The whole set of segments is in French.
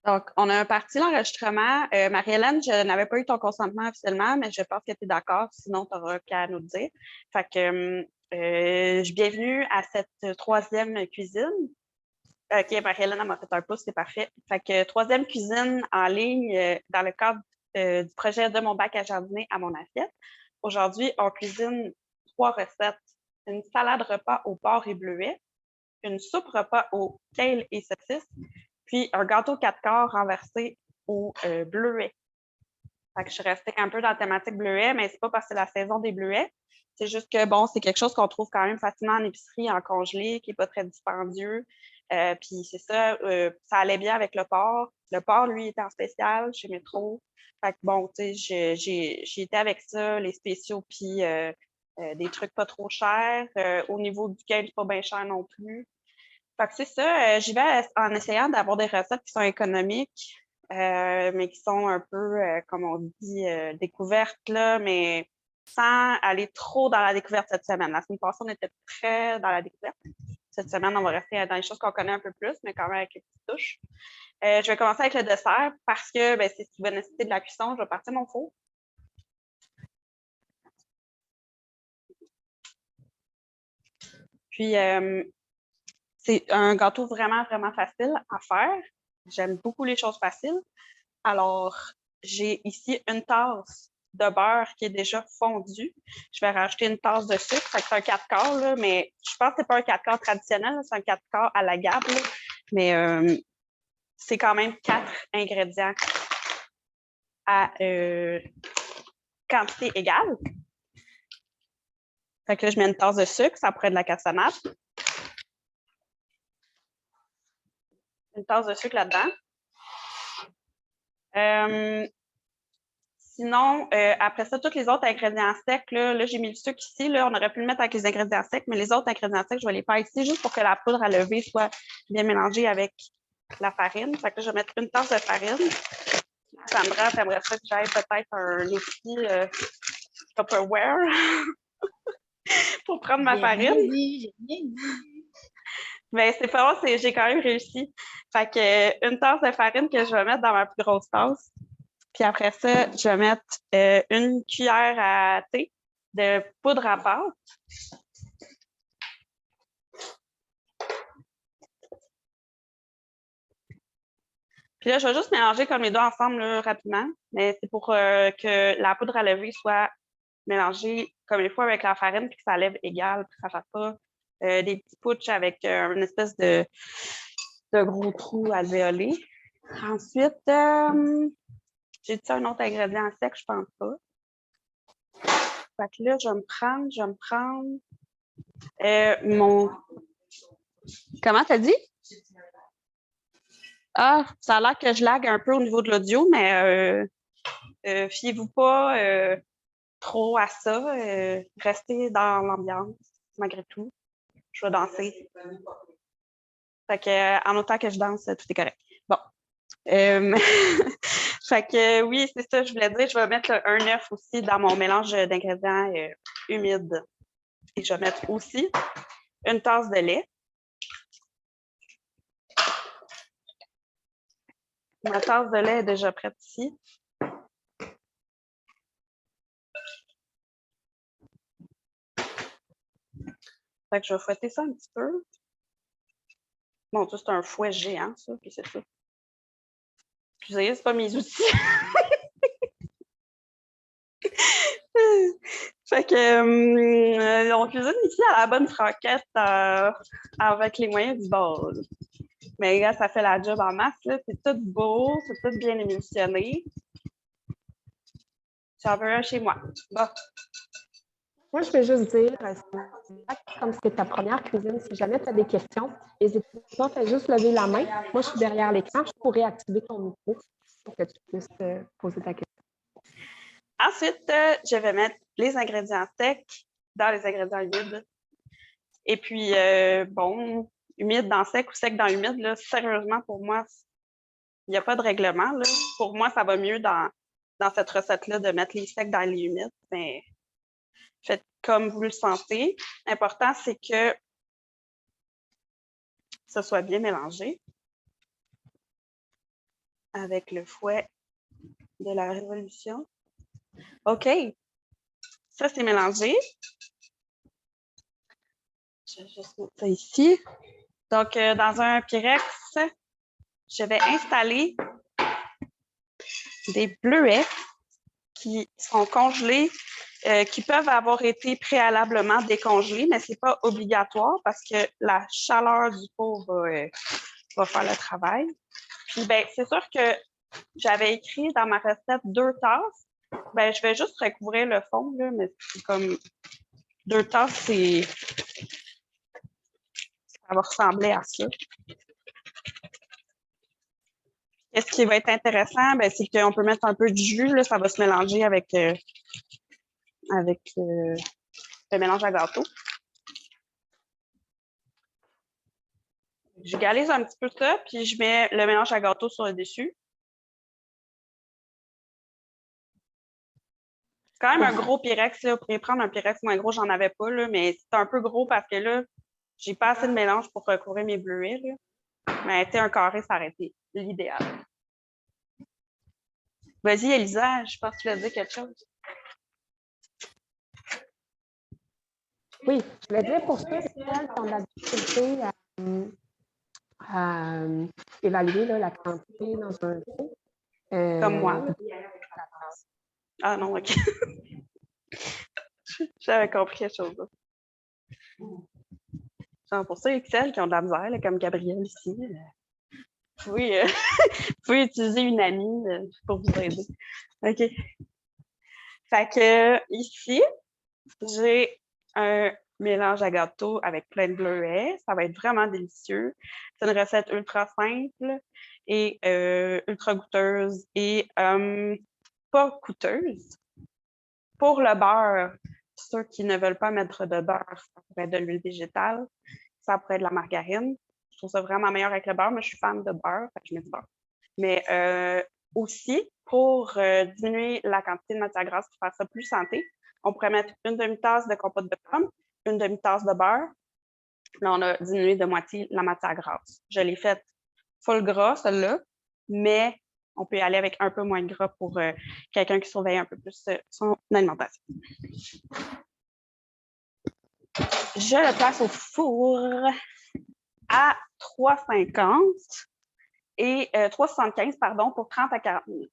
Donc, on a parti l'enregistrement. Marie-Hélène, je n'avais pas eu ton consentement officiellement, mais je pense que tu es d'accord, sinon tu n'auras qu'à nous le dire. Fait que, bienvenue à cette troisième cuisine. OK, Marie-Hélène m'a fait un pouce, c'est parfait. Fait que troisième cuisine en ligne dans le cadre du projet de mon bac à jardiner à mon assiette. Aujourd'hui, on cuisine 3 recettes. Une salade repas au porc et bleuet, une soupe repas au kale et saucisse, puis un gâteau 4 quarts renversé au bleuet. Fait que je suis restée un peu dans la thématique bleuet, mais c'est pas parce que c'est la saison des bleuets. C'est juste que, bon, c'est quelque chose qu'on trouve quand même facilement en épicerie, en congelé, qui n'est pas très dispendieux. Puis c'est ça, ça allait bien avec le porc. Le porc, lui, était en spécial chez Métro. Fait que bon, tu sais, j'ai été avec ça, les spéciaux, puis des trucs pas trop chers. Au niveau duquel c'est pas bien cher non plus. Fait que c'est ça, j'y vais en essayant d'avoir des recettes qui sont économiques, mais qui sont un peu, comme on dit, découvertes, là, mais sans aller trop dans la découverte cette semaine. La semaine passée, on était très dans la découverte. Cette semaine, on va rester dans les choses qu'on connaît un peu plus, mais quand même avec une petite touche. Je vais commencer avec le dessert parce que ben, c'est ce qui va nécessiter de la cuisson. Je vais partir mon four. Puis, c'est un gâteau vraiment, vraiment facile à faire. J'aime beaucoup les choses faciles. Alors, j'ai ici une tasse de beurre qui est déjà fondu. Je vais rajouter une tasse de sucre. C'est un 4 quarts, là, mais je pense que ce n'est pas un 4 quarts traditionnel, c'est un 4 quarts à la gamme. Mais c'est quand même 4 ingrédients à quantité égale. Fait que là, je mets une tasse de sucre, ça pourrait être de la cassonade. Une tasse de sucre là-dedans. Sinon, après ça, tous les autres ingrédients secs, là j'ai mis le sucre ici. Là, on aurait pu le mettre avec les ingrédients secs, mais les autres ingrédients secs, je vais les faire ici juste pour que la poudre à lever soit bien mélangée avec la farine. Fait que là, je vais mettre une tasse de farine. Sandra, t'aimerais ça que j'aille peut-être un outil Tupperware pour prendre ma farine? J'ai bien dit. Mais c'est pas bon, j'ai quand même réussi. Fait que une tasse de farine que je vais mettre dans ma plus grosse tasse. Puis après ça, je vais mettre une cuillère à thé de poudre à pâte. Puis là, je vais juste mélanger comme les deux ensemble là, rapidement. Mais c'est pour que la poudre à lever soit mélangée comme il faut avec la farine, puis que ça lève égal, puis que ça ne fasse pas des petits putsch avec une espèce de gros trou alvéolé. Ensuite, j'ai dit un autre ingrédient sec, je pense pas. Fait que là, je vais me prendre mon... Comment t'as dit? Ah, ça a l'air que je lag un peu au niveau de l'audio, mais fiez-vous pas trop à ça. Restez dans l'ambiance, malgré tout. Je vais danser. Fait que, en autant que je danse, tout est correct. Bon. Fait que oui, c'est ça, je voulais dire. Je vais mettre un œuf aussi dans mon mélange d'ingrédients humides. Et je vais mettre aussi une tasse de lait. Ma tasse de lait est déjà prête ici. Fait que je vais fouetter ça un petit peu. Bon, ça, c'est un fouet géant, ça, puis c'est ça. Excusez, c'est pas mes outils. Fait que on cuisine ici à la bonne franquette avec les moyens du bord. Mais là, ça fait la job en masse. C'est tout beau, c'est tout bien émissionné. J'en veux un chez moi. Bon. Moi, je vais juste dire, comme c'est ta première cuisine, si jamais tu as des questions, n'hésite pas, fais juste lever la main. Moi, je suis derrière l'écran, je pourrais activer ton micro pour que tu puisses poser ta question. Ensuite, je vais mettre les ingrédients secs dans les ingrédients humides. Et puis, bon, humide dans sec ou sec dans humide, là, sérieusement, pour moi, il n'y a pas de règlement. Là. Pour moi, ça va mieux dans cette recette-là de mettre les secs dans les humides. Mais faites comme vous le sentez. L'important, c'est que ce soit bien mélangé. avec le fouet de la Révolution. OK. Ça, c'est mélangé. Je vais juste mettre ça ici. Donc, dans un Pyrex, je vais installer des bleuets qui sont congelés, qui peuvent avoir été préalablement décongelés, mais ce n'est pas obligatoire parce que la chaleur du pot va faire le travail. Puis, ben, c'est sûr que j'avais écrit dans ma recette 2 tasses. Ben, je vais juste recouvrir le fond, là, mais c'est comme 2 tasses, ça va ressembler à ça. Et ce qui va être intéressant, ben, c'est qu'on peut mettre un peu de jus, là, ça va se mélanger avec le mélange à gâteau. Je galise un petit peu ça, puis je mets le mélange à gâteau sur le dessus. C'est quand même un gros Pyrex, là. Vous pourriez prendre un Pyrex moins gros, j'en avais pas, là, mais c'est un peu gros parce que là, j'ai pas assez de mélange pour recouvrir mes bleuets, là. Mais un carré, ça aurait été l'idéal. Vas-y, Elisa, je pense que tu vas dire quelque chose. Oui, je voulais dire pour ceux qui ont de la difficulté à évaluer là, la quantité dans un pot. Comme moi. Ah non, OK. J'avais compris quelque chose. Genre pour ça, Excel qui ont de la misère, là, comme Gabrielle ici. Oui, vous pouvez utiliser une amie pour vous aider. OK. Fait que ici, j'ai un mélange à gâteau avec plein de bleuets. Ça va être vraiment délicieux. C'est une recette ultra simple et ultra goûteuse et pas coûteuse. Pour le beurre, ceux qui ne veulent pas mettre de beurre, ça pourrait être de l'huile végétale, ça pourrait être de la margarine. Je trouve ça vraiment meilleur avec le beurre, mais je suis fan de beurre, fait que je mets du beurre. Mais aussi, pour diminuer la quantité de matière grasse, pour faire ça plus santé, on pourrait mettre une demi-tasse de compote de pommes, une demi-tasse de beurre. Là, on a diminué de moitié la matière grasse. Je l'ai faite full gras, celle-là, mais on peut y aller avec un peu moins de gras pour quelqu'un qui surveille un peu plus son alimentation. Je le place au four à 350 et 375 pardon, pour 30 à 40 minutes.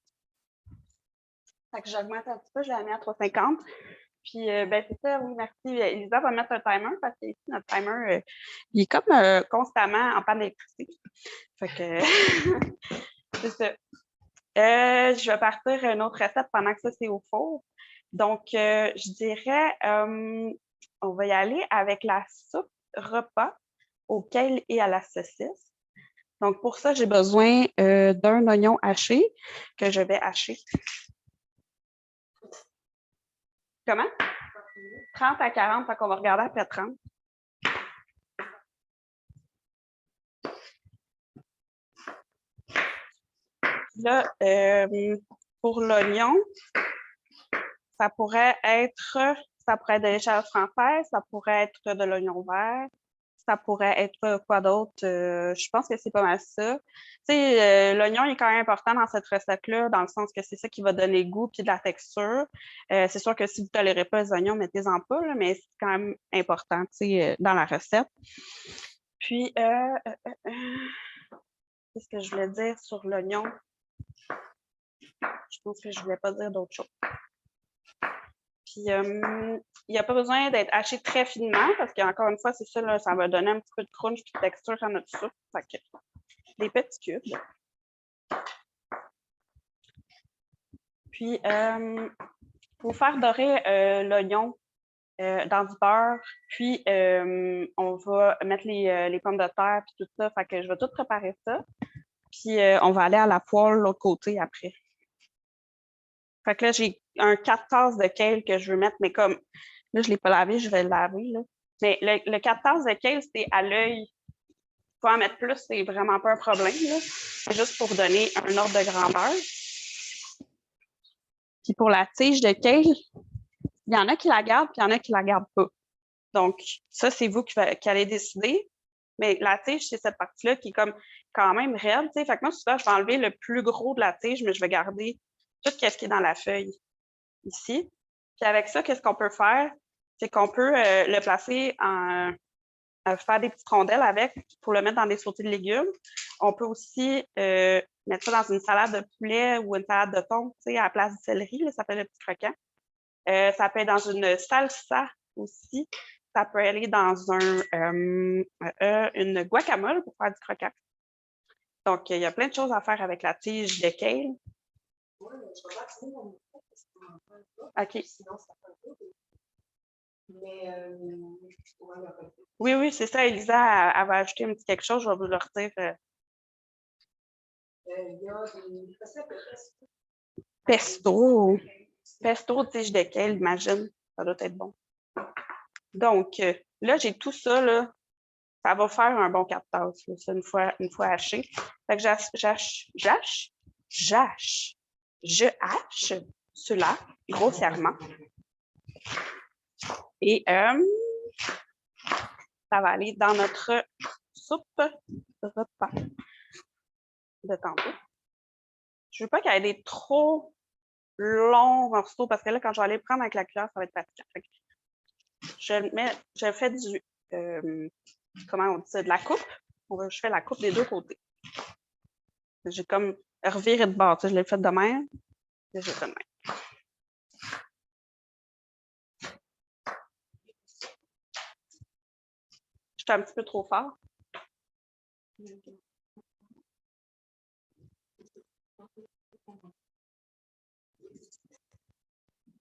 Fait que j'augmente un petit peu, je la mets à 350. Puis, ben, c'est ça, oui, merci. Elisa va mettre un timer parce que ici, notre timer, il est comme constamment en panne d'électricité. Fait que, c'est ça. Je vais partir une autre recette pendant que ça, c'est au four. Donc, je dirais, on va y aller avec la soupe repas au kale et à la saucisse. Donc, pour ça, j'ai besoin d'un oignon haché que je vais hacher. Comment? 30 à 40, fait qu'on va regarder après 30. Là, pour l'oignon, ça pourrait être de l'échalote française, ça pourrait être de l'oignon vert, ça pourrait être quoi d'autre? Je pense que c'est pas mal ça. Tu sais, l'oignon est quand même important dans cette recette-là, dans le sens que c'est ça qui va donner goût puis de la texture. C'est sûr que si vous ne tolérez pas les oignons, mettez-en pas, là, mais c'est quand même important, tu sais, dans la recette. Puis, qu'est-ce que je voulais dire sur l'oignon? Je pense que je ne voulais pas dire d'autre chose. Puis, il n'y a pas besoin d'être haché très finement parce qu'encore une fois, c'est ça, là, ça va donner un petit peu de crunch et de texture à notre soupe. Fait que, des petits cubes. Puis, pour faire dorer l'oignon dans du beurre, puis on va mettre les pommes de terre puis tout ça. Fait que je vais tout préparer ça. Puis, on va aller à la poêle de l'autre côté après. Fait que là, j'ai un 4 tasses de kale que je veux mettre, mais comme là, je ne l'ai pas lavé, je vais le laver. Là. Mais le 4 tasses de kale, c'est à l'œil. Faut en mettre plus, c'est vraiment pas un problème. C'est juste pour donner un ordre de grandeur. Puis pour la tige de kale, il y en a qui la gardent, puis il y en a qui la gardent pas. Donc, ça, c'est vous qui allez décider. Mais la tige, c'est cette partie-là qui est comme quand même raide. Fait que moi, souvent, je vais enlever le plus gros de la tige, mais je vais garder tout ce qui est dans la feuille ici. Puis avec ça, qu'est-ce qu'on peut faire? C'est qu'on peut le placer en faire des petites rondelles avec pour le mettre dans des sautés de légumes. On peut aussi mettre ça dans une salade de poulet ou une salade de thon, à la place du céleri, là, ça s'appelle le petit croquant. Ça peut être dans une salsa aussi. Ça peut aller dans une guacamole pour faire du croquant. Donc, il y a plein de choses à faire avec la tige de kale. OK. Oui, c'est ça. Elisa, elle va ajouter un petit quelque chose. Je vais vous le redire. Pesto. Pesto, tige de kale, imagine. Ça doit être bon. Donc, là, j'ai tout ça, là. Ça va faire un bon 4 tasses, là, ça, une fois haché. Fait que je hache cela grossièrement. Et ça va aller dans notre soupe repas de tantôt. Je ne veux pas qu'il y ait des trop longs morceaux parce que là, quand je vais aller prendre avec la cuillère, ça va être fatigant. Je fais du, comment on dit ça, de la coupe. Je fais la coupe des deux côtés. J'ai comme reviré de bord. Je l'ai fait de même. J'ai fait de même. J'étais un petit peu trop fort.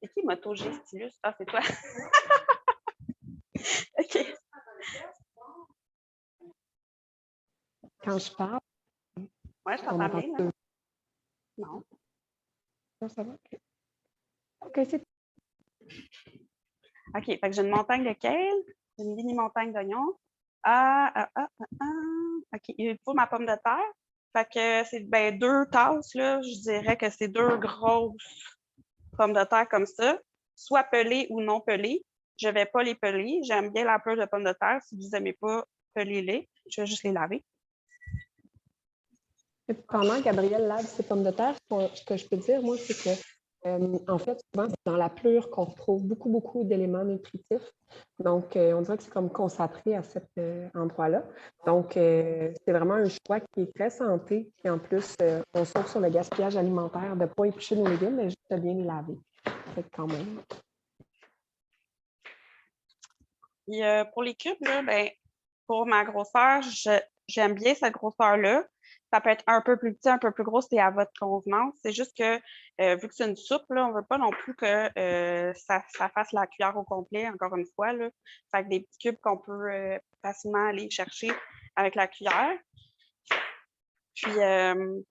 C'est qui Motogestilus? Ah, c'est toi. OK. Quand je parle, Ouais, je t'entends bien. Là. Non. Non, ça va? OK, c'est... OK, fait que j'ai une montagne de kale, une mini montagne d'oignons. OK, il faut ma pomme de terre. Fait que c'est 2 tasses, là, je dirais que c'est 2 grosses pommes de terre comme ça, soit pelées ou non pelées. Je ne vais pas les peler. J'aime bien la peau de pommes de terre. Si vous n'aimez pas, pelez-les. Je vais juste les laver. Pendant Gabrielle lave ses pommes de terre, ce que je peux dire, moi, c'est que en fait, souvent, c'est dans la pelure qu'on retrouve beaucoup d'éléments nutritifs. Donc, on dirait que c'est comme concentré à cet endroit-là. Donc, c'est vraiment un choix qui est très santé. Et en plus, on sauve sur le gaspillage alimentaire de ne pas éplucher nos légumes, mais juste de bien les laver. Fait quand même. Et, pour les cubes, là, pour ma grosseur, j'aime bien cette grosseur-là. Ça peut être un peu plus petit, un peu plus gros, c'est à votre convenance. C'est juste que, vu que c'est une soupe, là, on ne veut pas non plus que ça fasse la cuillère au complet, encore une fois. Là. Fait que des petits cubes qu'on peut facilement aller chercher avec la cuillère. Puis, vous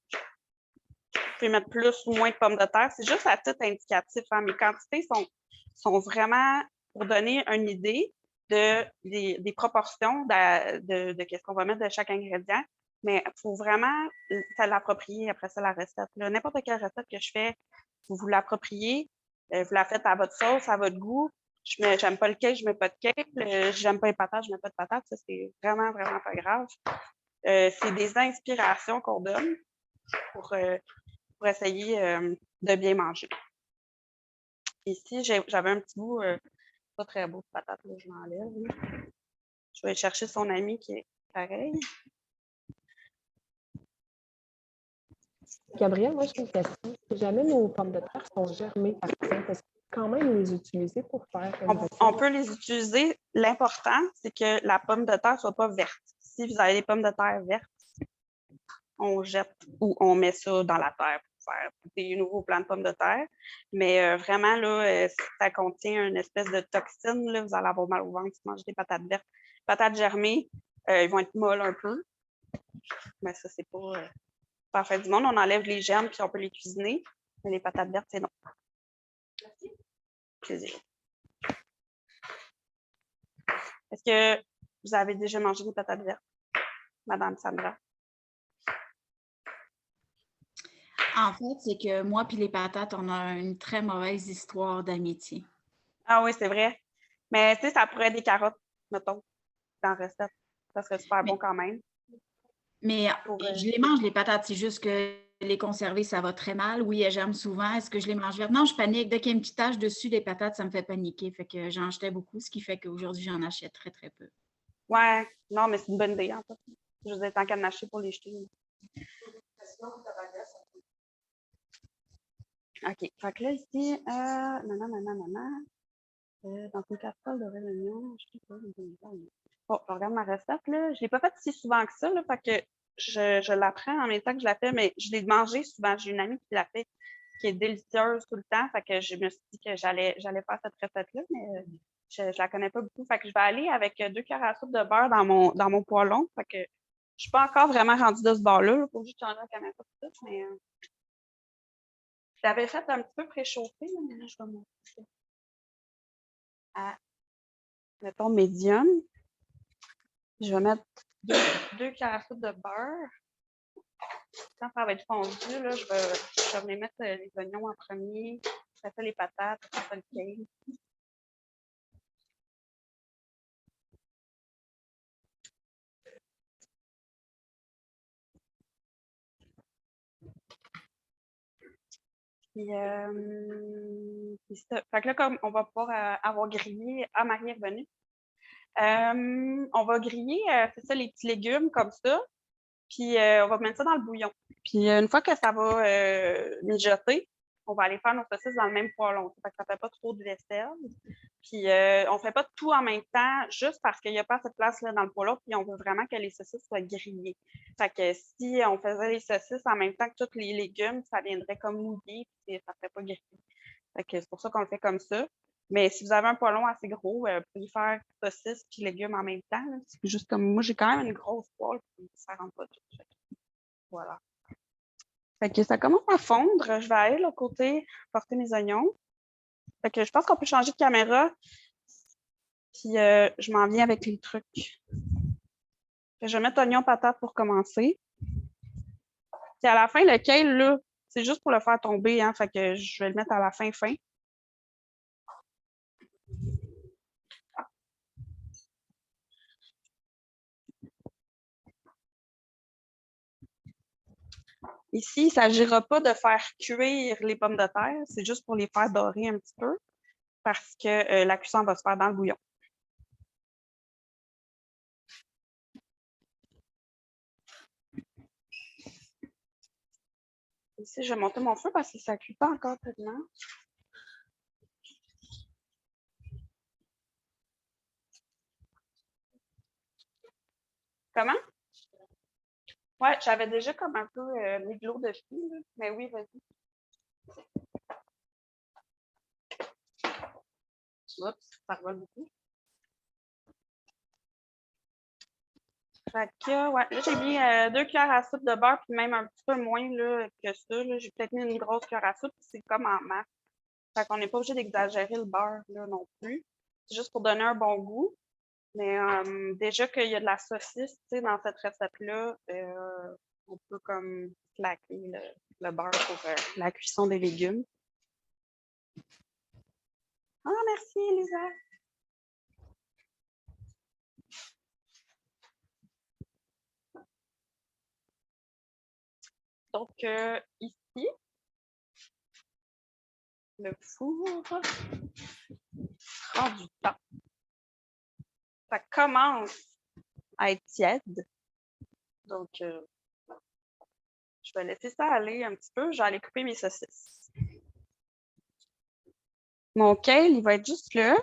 pouvez mettre plus ou moins de pommes de terre. C'est juste à titre indicatif. Hein. Mes quantités sont vraiment pour donner une idée des proportions de ce qu'on va mettre de chaque ingrédient. Mais il faut vraiment l'approprier après ça, la recette. N'importe quelle recette que je fais, vous l'appropriez, vous la faites à votre sauce, à votre goût. J'aime pas le cake, je mets pas de cake. J'aime pas les patates, je mets pas de patates. Ça, c'est vraiment pas grave. C'est des inspirations qu'on donne pour essayer de bien manger. Ici, j'avais un petit bout pas très beau de patate, là, je m'enlève. Je vais aller chercher son ami qui est pareil. Gabrielle, moi, j'ai une question. Si jamais nos pommes de terre sont germées, par exemple, est-ce qu'on peut quand même les utiliser pour faire une recette? On peut les utiliser. L'important, c'est que la pomme de terre ne soit pas verte. Si vous avez des pommes de terre vertes, on jette ou on met ça dans la terre pour faire des nouveaux plants de pommes de terre. Mais vraiment, là, si ça contient une espèce de toxine, là, vous allez avoir mal au ventre si vous mangez des patates vertes. Les patates germées, ils vont être molles un peu. Mais ça, c'est pas parfait du monde. On enlève les germes puis on peut les cuisiner. Mais les patates vertes, c'est non. Merci. Plaisir. Est-ce que vous avez déjà mangé des patates vertes, Madame Sandra? En fait, c'est que moi et les patates, on a une très mauvaise histoire d'amitié. Ah oui, c'est vrai. Mais tu sais, ça pourrait être des carottes, mettons, dans la recette. Ça serait super bon quand même. Mais je les mange, les patates. C'est juste que les conserver, ça va très mal. Oui, elles germent souvent. Est-ce que je les mange vertes? Non, je panique. Dès qu'il y a une petite tache dessus des patates, ça me fait paniquer. Fait que j'en achetais beaucoup, ce qui fait qu'aujourd'hui, j'en achète très, très peu. Ouais, non, mais c'est une bonne idée, en fait. Je vous ai tant qu'à en acheter pour les jeter. OK. Fait que là, ici, dans une casserole de réunion, je sais pas. Bon, je regarde ma recette, là. Je ne l'ai pas faite si souvent que ça, là, fait que je l'apprends en même temps que je la fais, mais je l'ai mangée souvent. J'ai une amie qui l'a fait, qui est délicieuse tout le temps, fait que je me suis dit que j'allais faire cette recette-là, mais je ne la connais pas beaucoup. Fait que je vais aller avec 2 cuillères à soupe de beurre dans mon poêlon. Fait que je ne suis pas encore vraiment rendue de ce bord-là, là, pour juste changer la caméra tout ça, mais je l'avais fait un petit peu préchauffé, là, mais là, je vais monter ça à, mettons, médium. Je vais mettre 2 cuillères à soupe de beurre. Quand ça va être fondu, là, je vais venir mettre les oignons en premier, après ça les patates, après ça le kale. Puis ça. Fait que là, comme on va pouvoir avoir grillé à Marie est revenue, on va griller, c'est ça, les petits légumes comme ça. Puis on va mettre ça dans le bouillon. Puis une fois que ça va mijoter, on va aller faire nos saucisses dans le même poêlon. Ça ne fait pas trop de vaisselle. Puis on ne fait pas tout en même temps, juste parce qu'il n'y a pas cette place-là dans le poêlon, puis on veut vraiment que les saucisses soient grillées. Fait que si on faisait les saucisses en même temps que tous les légumes, ça viendrait comme mouillé, puis ça ne serait pas grillé. Fait que c'est pour ça qu'on le fait comme ça. Mais si vous avez un poêlon assez gros, vous pouvez faire saucisses puis légumes en même temps. C'est juste comme moi, j'ai quand même une grosse poêle, puis ça ne rentre pas tout. Voilà. Fait que ça commence à fondre. Je vais aller de l'autre côté porter mes oignons. Fait que je pense qu'on peut changer de caméra. Puis je m'en viens avec les trucs. Je vais mettre oignon patate pour commencer. Puis à la fin, le kale, là, c'est juste pour le faire tomber, hein. Fait que je vais le mettre à la fin. Ici, il ne s'agira pas de faire cuire les pommes de terre, c'est juste pour les faire dorer un petit peu parce que la cuisson va se faire dans le bouillon. Ici, je vais monter mon feu parce que ça ne cuit pas encore tellement. Comment? Ouais, j'avais déjà comme un peu mis de l'eau dessus, là. Mais oui, vas-y. Oups, ça revole beaucoup. Fait que, ouais, là, j'ai mis 2 cuillères à soupe de beurre, puis même un petit peu moins là, que ça. J'ai peut-être mis une grosse cuillère à soupe, puis c'est comme en masse. Fait qu'on n'est pas obligé d'exagérer le beurre là, non plus. C'est juste pour donner un bon goût. Mais déjà qu'il y a de la saucisse dans cette recette-là, on peut comme claquer le beurre pour la cuisson des légumes. Ah, merci, Elisa! Donc, ici, le four prend du temps. Ça commence à être tiède. Donc, je vais laisser ça aller un petit peu. Je vais aller couper mes saucisses. Mon kale, il va être juste là,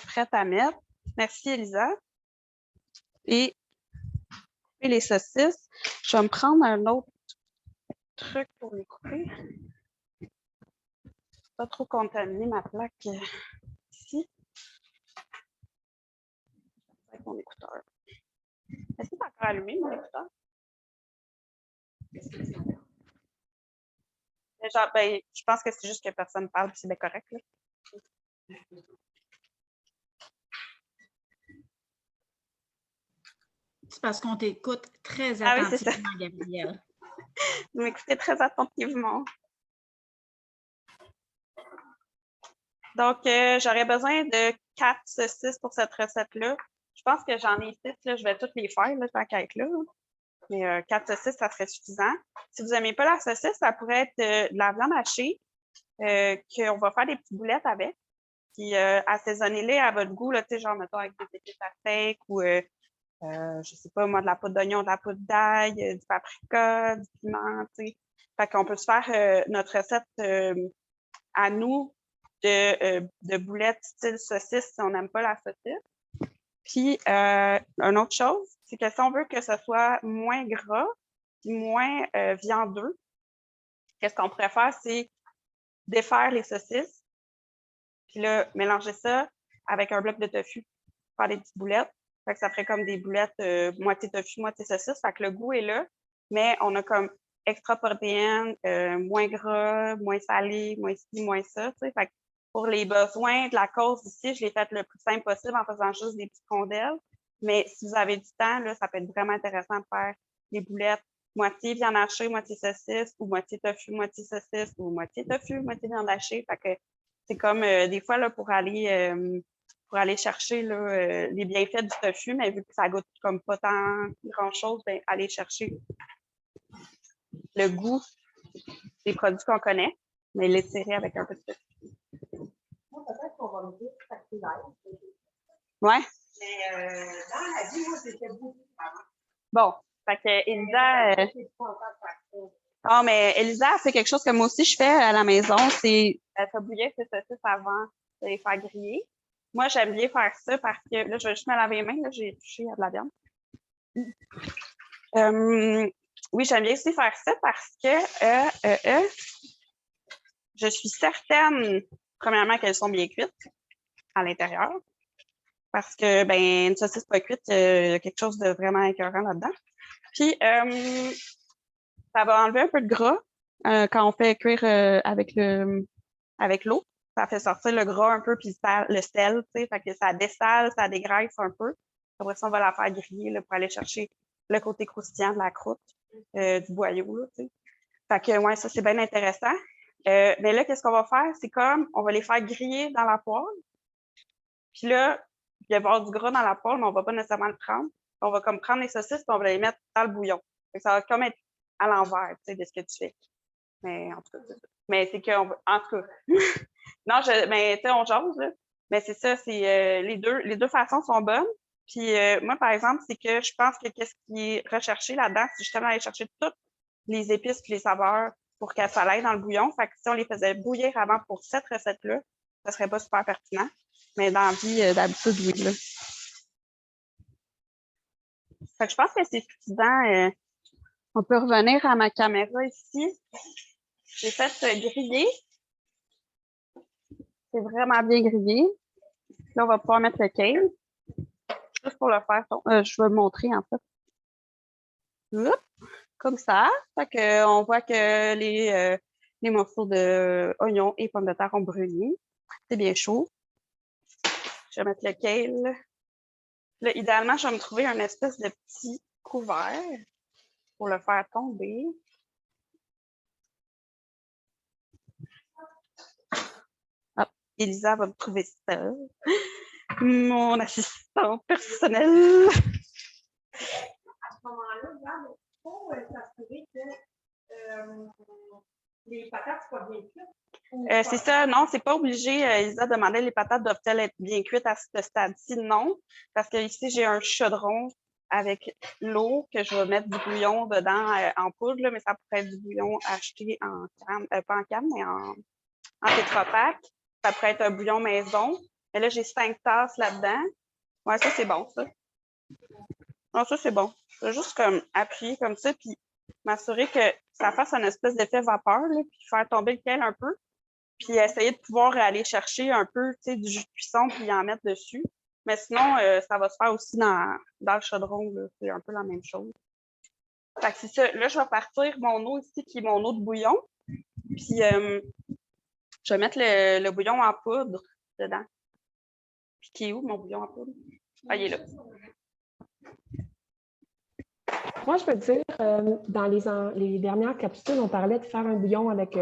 prêt à mettre. Merci, Elisa. Et les saucisses, je vais me prendre un autre truc pour les couper. Pas trop contaminer ma plaque ici. Avec mon écouteur. Est-ce que c'est encore allumé, mon écouteur? Genre, ben, je pense que c'est juste que personne ne parle, puis c'est bien correct. Là. C'est parce qu'on t'écoute très attentivement, Gabrielle. Vous m'écoutez très attentivement. Donc, j'aurais besoin de 4 saucisses pour cette recette-là. Je pense que j'en ai 6, là, je vais toutes les faire, là, tant qu'à être là. Mais 4 saucisses, ça serait suffisant. Si vous n'aimez pas la saucisse, ça pourrait être de la viande hachée qu'on va faire des petites boulettes avec. Puis assaisonnez-les à votre goût, là, genre, mettons, avec des épices à steak ou, je sais pas, moi, de la poudre d'oignon, de la poudre d'ail, du paprika, du piment, tu sais. Fait qu'on peut se faire notre recette à nous de boulettes style saucisse si on n'aime pas la saucisse. Puis, une autre chose, c'est que si on veut que ce soit moins gras et moins viandeux, qu'est-ce qu'on pourrait faire, c'est défaire les saucisses, puis là, mélanger ça avec un bloc de tofu, faire des petites boulettes. Fait que ça ferait comme des boulettes moitié tofu, moitié saucisse. Fait que le goût est là, mais on a comme extra protéines, moins gras, moins salé, moins ci, moins ça. Fait que pour les besoins de la cause ici, je l'ai fait le plus simple possible en faisant juste des petites rondelles. Mais si vous avez du temps, là, ça peut être vraiment intéressant de faire des boulettes moitié viande hachée, moitié saucisse, ou moitié tofu, moitié saucisse, ou moitié tofu, moitié viande hachée. Fait que c'est comme des fois là, pour aller chercher là, les bienfaits du tofu, mais vu que ça goûte comme pas tant grand-chose, ben, aller chercher le goût des produits qu'on connaît, mais l'étirer avec un peu de tofu. Peut-être qu'on va me dire que ça fait l'air. Ouais. Mais dans la vie, moi, c'était beaucoup avant. Bon, fait que Elisa... Ah, mais Elisa a fait quelque chose que moi aussi je fais à la maison, c'est elle fait bouillir ses saucisses avant de les faire griller. Moi, j'aime bien faire ça parce que, là, je vais juste me laver les mains, là, j'ai touché à de la viande. Oui, j'aime bien aussi faire ça parce que je suis certaine, premièrement, qu'elles sont bien cuites à l'intérieur. Parce que, ben, une saucisse pas cuite, il y a quelque chose de vraiment écœurant là-dedans. Puis, ça va enlever un peu de gras quand on fait cuire avec l'eau. Ça fait sortir le gras un peu, puis le sel, tu sais, fait que ça dessale, ça dégraisse un peu. Après ça, on va la faire griller là, pour aller chercher le côté croustillant de la croûte, du boyau, là, tu sais. Fait que, ouais, ça, c'est bien intéressant. Mais là, qu'est-ce qu'on va faire? C'est comme, on va les faire griller dans la poêle. Puis là, il va y avoir du gras dans la poêle, mais on va pas nécessairement le prendre. On va comme prendre les saucisses, puis on va les mettre dans le bouillon. Fait que ça va comme être à l'envers, tu sais, de ce que tu fais. Mais en tout cas, c'est ça. Mais c'est qu'on va, en tout cas, non, mais tu sais, on jase, là. Mais c'est ça, c'est les deux façons sont bonnes. Puis moi, par exemple, c'est que je pense que qu'est-ce qui est recherché là-dedans, c'est justement aller chercher toutes les épices et les saveurs pour qu'elles s'aillent dans le bouillon. Fait que si on les faisait bouillir avant pour cette recette-là, ça serait pas super pertinent. Mais dans la vie, d'habitude, oui, là. Fait que je pense que c'est suffisant. On peut revenir à ma caméra ici. J'ai fait griller. C'est vraiment bien grillé. Là, on va pouvoir mettre le kale. Juste pour le faire. Je vais le montrer, en fait. Oups, comme ça. Fait que, on voit que les morceaux d'oignons et pommes de terre ont bruni. C'est bien chaud. Je vais mettre le kale. Là, idéalement, je vais me trouver un espèce de petit couvert pour le faire tomber. Ah, Elisa va me trouver ça. Mon assistant personnel. À ce moment-là, il faut s'assurer que les patates soient bien cuites. C'est ça, non, c'est pas obligé. Elisa demandait les patates doivent-elles être bien cuites à ce stade-ci? Non, parce que ici, j'ai un chaudron avec l'eau que je vais mettre du bouillon dedans en poudre, là, mais ça pourrait être du bouillon acheté en canne, pas en canne, mais en Tetra Pak. Ça pourrait être un bouillon maison. Mais là, j'ai 5 tasses là-dedans. Ouais, ça, c'est bon, ça. Non, ça, c'est bon. Je vais juste comme appuyer comme ça, puis m'assurer que ça fasse un espèce d'effet vapeur, là, puis faire tomber le kale un peu. Puis essayer de pouvoir aller chercher un peu, tu sais, du jus de cuisson, puis en mettre dessus. Mais sinon, ça va se faire aussi dans le chaudron, là. C'est un peu la même chose. Fait que c'est ça. Là, je vais partir mon eau ici, qui est mon eau de bouillon. Puis, je vais mettre le bouillon en poudre dedans. Puis, qui est où, mon bouillon en poudre? Ah, il est là. Moi, je veux dire, dans les dernières capsules, on parlait de faire un bouillon avec,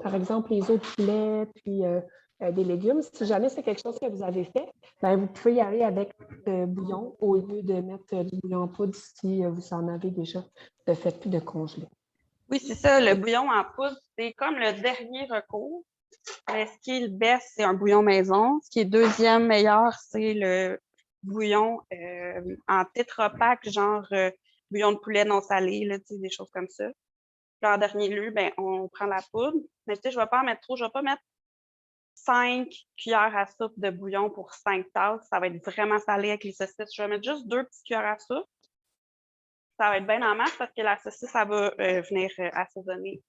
par exemple, les os de poulet, puis des légumes. Si jamais c'est quelque chose que vous avez fait, ben, vous pouvez y aller avec bouillon au lieu de mettre du bouillon en poudre si vous en avez déjà de fait plus de congelé. Oui, c'est ça. Le bouillon en poudre, c'est comme le dernier recours. Mais ce qui est le best, c'est un bouillon maison. Ce qui est deuxième meilleur, c'est le bouillon en Tetra Pak, genre bouillon de poulet non salé, là, des choses comme ça. Puis en dernier lieu, ben, on prend la poudre. Mais tu sais, je ne vais pas en mettre trop. Je ne vais pas mettre 5 cuillères à soupe de bouillon pour 5 tasses. Ça va être vraiment salé avec les saucisses. Je vais mettre juste 2 petites cuillères à soupe. Ça va être bien en masse parce que la saucisse, ça va venir assaisonner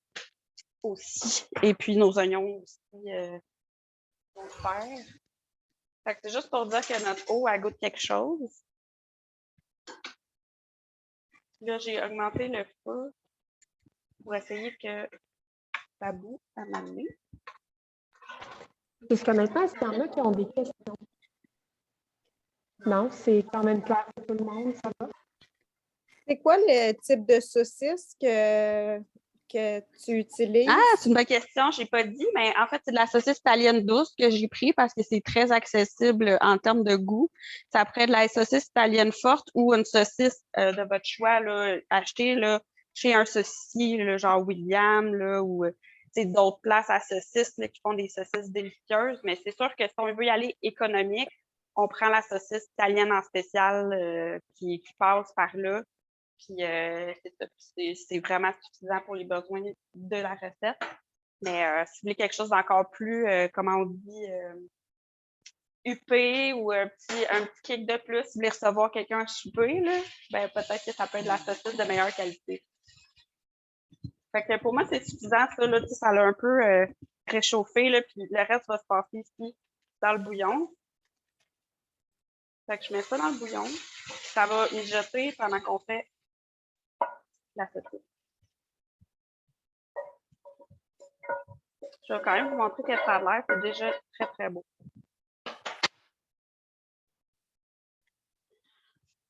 aussi. Et puis nos oignons aussi vont faire. Fait que c'est juste pour dire que notre eau, elle goûte quelque chose. Là, j'ai augmenté le feu pour essayer que ça boue à m'amener. Jusqu'à maintenant, est-ce qu'il y en a qui ont des questions? Non, c'est quand même clair pour tout le monde, ça va? C'est quoi le type de saucisse que tu utilises? Ah, c'est une bonne question. Je n'ai pas dit, mais en fait, c'est de la saucisse italienne douce que j'ai pris parce que c'est très accessible en termes de goût. C'est après de la saucisse italienne forte ou une saucisse de votre choix, là, achetée là, chez un saucissier, là, genre William, là, ou d'autres places à saucisses là, qui font des saucisses délicieuses. Mais c'est sûr que si on veut y aller économique, on prend la saucisse italienne en spécial qui passe par là. Puis c'est vraiment suffisant pour les besoins de la recette. Mais si vous voulez quelque chose d'encore plus, comment on dit, huppé ou un petit kick de plus, si vous voulez recevoir quelqu'un à souper, là, ben, peut-être que ça peut être de la saucisse de meilleure qualité. Fait que pour moi, c'est suffisant, ça, là, ça l'a un peu réchauffé, là, puis le reste va se passer ici dans le bouillon. Fait que je mets ça dans le bouillon. Ça va mijoter pendant qu'on fait la saucisse. Je vais quand même vous montrer que ça a l'air. C'est déjà très, très beau.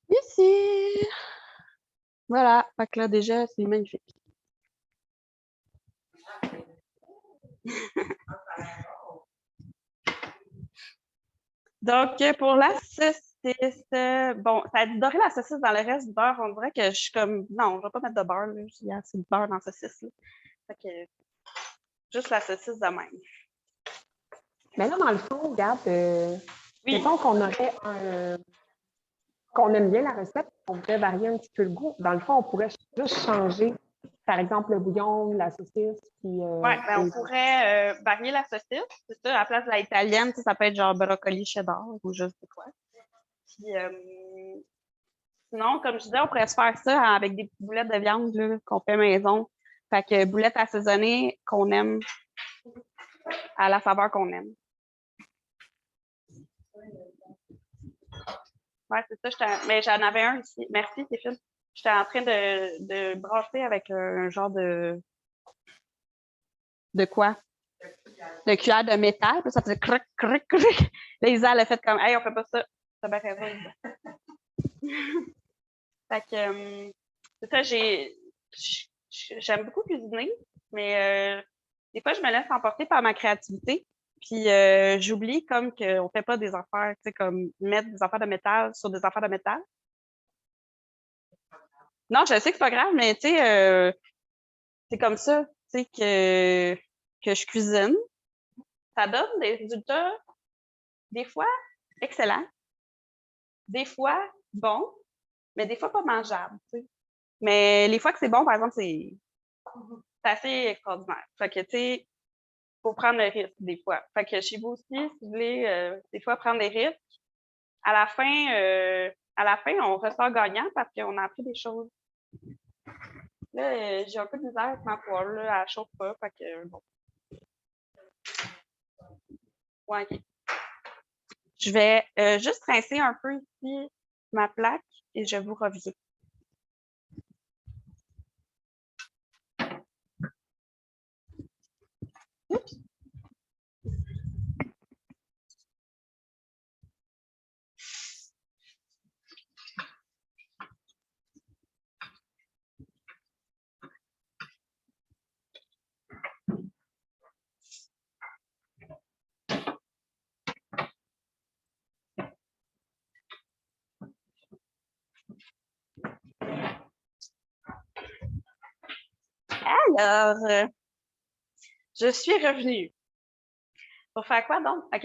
Ici! Voilà. Fait que là, déjà, c'est magnifique. Donc, pour la saucisse, bon, ça a doré la saucisse dans le reste du beurre. On dirait que je suis comme, non, je ne vais pas mettre de beurre. Là. Il y a assez de beurre dans la saucisse. Là. Fait que, juste la saucisse de même. Mais là, dans le fond, regarde, Oui. mettons qu'on aurait qu'on aime bien la recette, on pourrait varier un petit peu le goût. Dans le fond, on pourrait juste changer, par exemple, le bouillon, la saucisse. Puis, ben, on pourrait varier la saucisse. C'est ça, à la place de la italienne, ça peut être genre brocoli cheddar ou je sais quoi. Puis, sinon, comme je disais, on pourrait se faire ça avec des petites boulettes de viande qu'on fait maison. Fait que boulettes assaisonnées qu'on aime à la saveur qu'on aime. Ouais, c'est ça. Mais j'en avais un ici. Merci, Stéphane. J'étais en train de brasser avec un genre de quoi? De cuillère de métal. Puis ça faisait cric, cric, cric. Là, Isa, elle a fait comme, hey, on fait pas ça. T'as bien raison, Isa. Fait que, c'est ça, j'aime beaucoup cuisiner, mais des fois, je me laisse emporter par ma créativité. Puis, j'oublie comme qu'on ne fait pas des affaires, tu sais, comme mettre des affaires de métal sur des affaires de métal. Non, je sais que c'est pas grave, mais tu sais, c'est comme ça, tu sais, que je cuisine. Ça donne des résultats, des fois, excellents, des fois, bons, mais des fois pas mangeables, tu sais. Mais les fois que c'est bon, par exemple, c'est assez extraordinaire. Fait que, tu sais, il faut prendre le risque des fois. Fait que chez vous aussi, si vous voulez, des fois, prendre des risques, à la fin, on ressort gagnant parce qu'on a appris des choses. Là, j'ai un peu de misère avec ma poêle, là, elle chauffe pas, fait que, bon. Ouais, OK. Je vais juste rincer un peu ici ma plaque et je vous reviens. Oups. Alors, je suis revenue. Pour faire quoi donc? OK.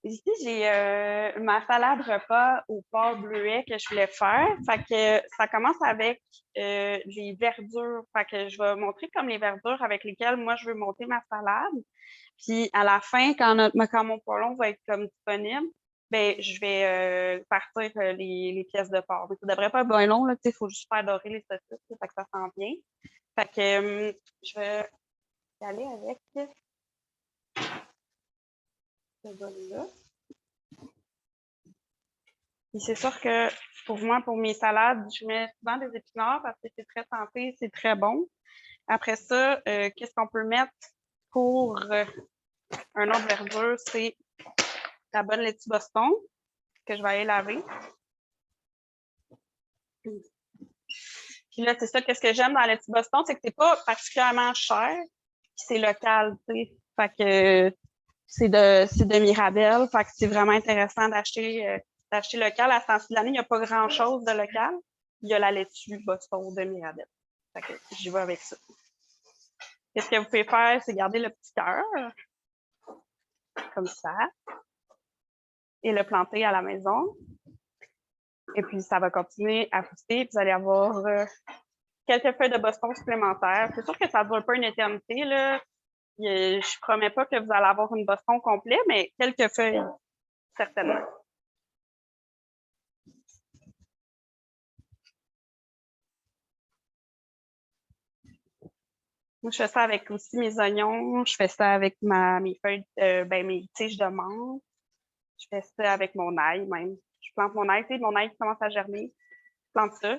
Ici, j'ai ma salade repas au porc bleuet que je voulais faire. Fait que ça commence avec les verdures. Fait que je vais montrer comme les verdures avec lesquelles moi je veux monter ma salade. Puis à la fin, quand mon poêlon va être comme disponible, ben je vais partir les pièces de porc. Mais ça devrait pas être bien long, là, il faut juste faire dorer les saucisses, là, fait que ça sent bien. Fait que je vais y aller avec ce bol-là. Puis c'est sûr que pour moi, pour mes salades, je mets souvent des épinards parce que c'est très santé, c'est très bon. Après ça, qu'est-ce qu'on peut mettre pour un autre verdure? C'est la bonne laitue Boston que je vais aller laver. Puis là, c'est ça, qu'est-ce que j'aime dans la laitue Boston, c'est que c'est pas particulièrement cher, puis c'est local, tu sais. Fait que c'est de Mirabelle, fait que c'est vraiment intéressant d'acheter local. À ce temps-ci de l'année, il n'y a pas grand-chose de local. Il y a la laitue Boston de Mirabelle. Fait que j'y vais avec ça. Qu'est-ce que vous pouvez faire, c'est garder le petit cœur, comme ça, et le planter à la maison. Et puis, ça va continuer à pousser, puis vous allez avoir quelques feuilles de Boston supplémentaires. C'est sûr que ça ne dure pas une éternité, là. Je ne promets pas que vous allez avoir une Boston complète, mais quelques feuilles, certainement. Moi, je fais ça avec aussi mes oignons. Je fais ça avec mes feuilles, mes tiges de menthe. Je fais ça avec mon ail même. Je plante mon ail, tu sais, mon ail qui commence à germer. Je plante ça.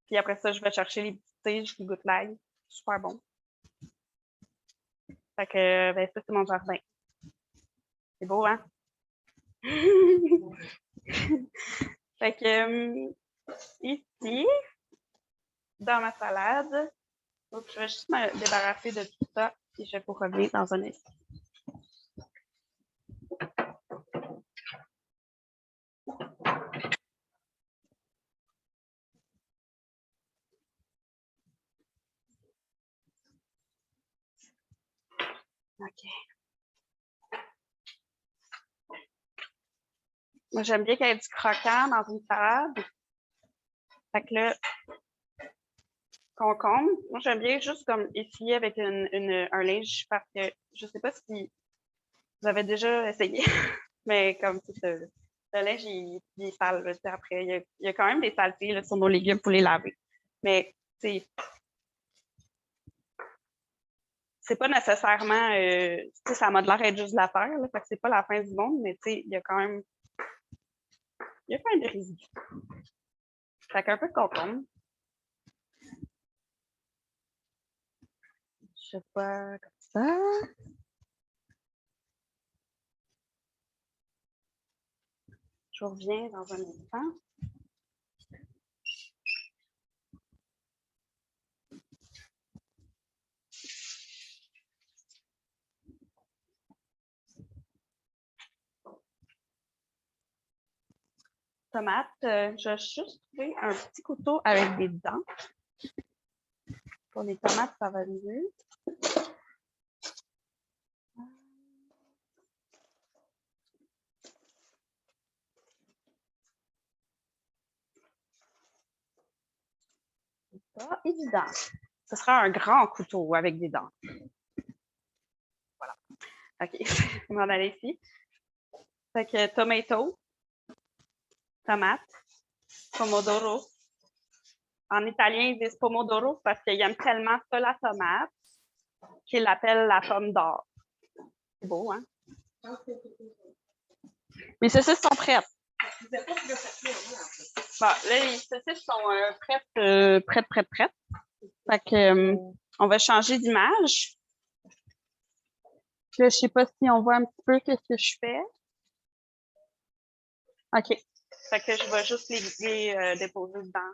Puis après ça, je vais chercher les petites tiges qui goûtent l'ail. Super bon. Fait que, ça, c'est mon jardin. C'est beau, hein? Fait que, ici, dans ma salade, donc, je vais juste me débarrasser de tout ça et je vais vous revenir dans un instant. OK. Moi, j'aime bien qu'il y ait du croquant dans une salade. Fait que là, concombre, moi, j'aime bien juste comme essuyer avec un linge parce que je ne sais pas si vous avez déjà essayé, mais comme le linge, il est sale. Là, après, il y a quand même des saletés là, sur nos légumes pour les laver. Mais, c'est pas nécessairement, ça m'a de l'air d'être juste de la terre, là, fait que c'est pas la fin du monde, mais il y a quand même des résidus. Fait qu'un peu de concombre. Je sais pas, comme ça. Je reviens dans un instant. Tomate, je vais juste trouver un petit couteau avec des dents. Pour les tomates, ça va mieux. C'est pas évident. Ce sera un grand couteau avec des dents. Voilà. OK, on va en aller ici. Fait que tomato, tomate, pomodoro. En italien, ils disent pomodoro parce qu'ils aiment tellement ça, la tomate, qu'ils l'appellent la pomme d'or. C'est beau, hein? Mes saucisses sont prêtes. Bon, là, les saucisses sont prêtes. Fait que, on va changer d'image. Là, je sais pas si on voit un petit peu qu'est-ce que je fais. OK. Fait que je vais juste les déposer dans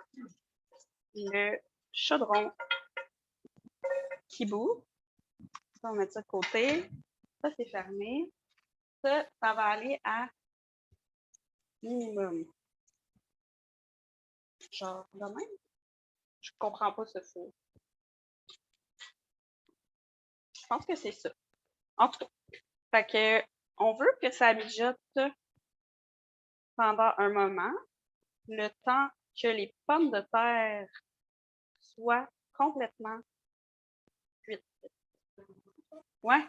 le chaudron qui bout. Ça, on va mettre ça de côté. Ça, c'est fermé. Ça va aller à minimum. Genre, de même. Je comprends pas ce four. pense que c'est ça. En tout cas, fait que, on veut que ça mijote pendant un moment, le temps que les pommes de terre soient complètement cuites. Ouais,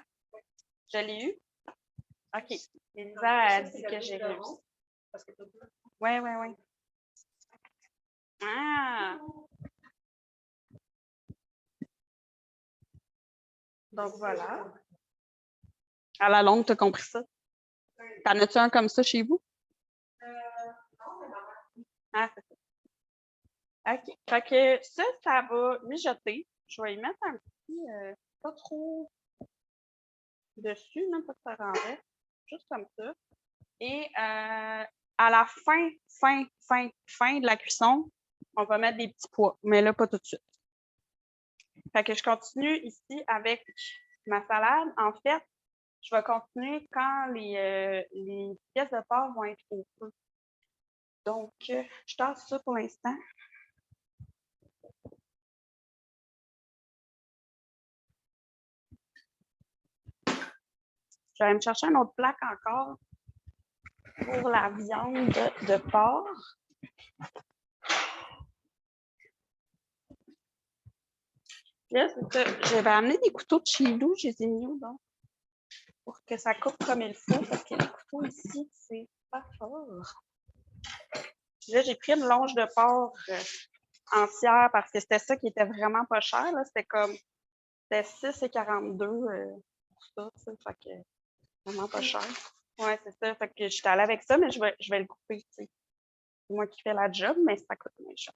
je l'ai eu. OK. Elisa a dit que j'ai réussi. Ouais. Ah! Donc voilà. À la longue, tu as compris ça? T'en as-tu un comme ça chez vous? Ah, c'est ça. OK. Fait que ça va mijoter. Je vais y mettre un petit, pas trop dessus, même pas que ça renverse. Juste comme ça. Et à la fin de la cuisson, on va mettre des petits pois, mais là, pas tout de suite. Fait que je continue ici avec ma salade. En fait, je vais continuer quand les pièces de porc vont être au feu. Donc, je tasse ça pour l'instant. Je vais aller me chercher un autre plaque encore pour la viande de porc. Là, c'est ça. Je vais amener des couteaux de chez nous. Je les ai mis où, donc? Pour que ça coupe comme il faut, parce que les couteaux ici, c'est pas fort. Puis là, j'ai pris une longe de porc entière parce que c'était ça qui était vraiment pas cher. C'était comme, c'était 6,42 pour ça, tu sais, fait que vraiment pas cher. Ouais, c'est ça. Fait que j'étais allée avec ça, mais je vais le couper, tu sais. C'est moi qui fais la job, mais ça coûte moins cher.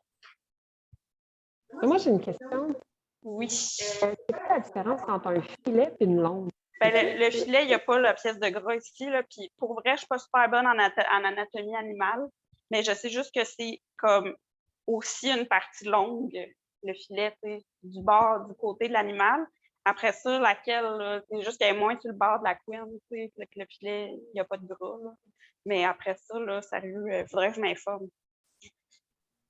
Moi, j'ai une question. Oui. C'est quoi la différence entre un filet et une longe? Ben, le filet, il n'y a pas la pièce de gras ici. Là, puis pour vrai, je ne suis pas super bonne en anatomie animale, mais je sais juste que c'est comme aussi une partie longue, le filet, du bord, du côté de l'animal. Après ça, laquelle, c'est juste qu'elle est moins sur le bord de la couenne, que le filet, il n'y a pas de gras. Là. Mais après ça, là, sérieux, il faudrait que je m'informe.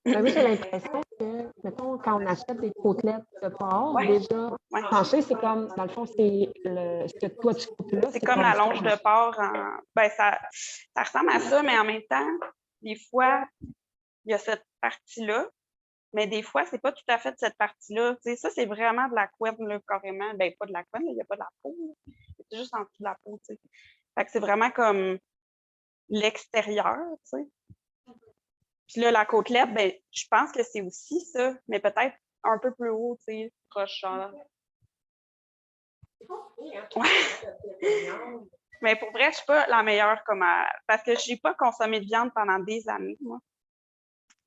Ben oui, j'ai l'impression que, mettons, quand on achète des côtelettes de porc, Ouais. déjà, tranché, c'est comme, dans le fond, c'est ce que toi, tu coupes là. C'est comme la longe de porc. Ben, ça ressemble à ça, mais en même temps, des fois, il y a cette partie-là, mais des fois, c'est pas tout à fait de cette partie-là. Tu sais, ça, c'est vraiment de la couenne, là, carrément. Ben, pas de la couenne, il n'y a pas de la peau. C'est juste en dessous de la peau, tu sais. Fait que c'est vraiment comme l'extérieur, tu sais. Puis là, la côtelette, ben, je pense que c'est aussi ça, mais peut-être un peu plus haut, tu sais, proche. Ouais. Mais pour vrai, je suis pas la meilleure parce que j'ai pas consommé de viande pendant des années, moi.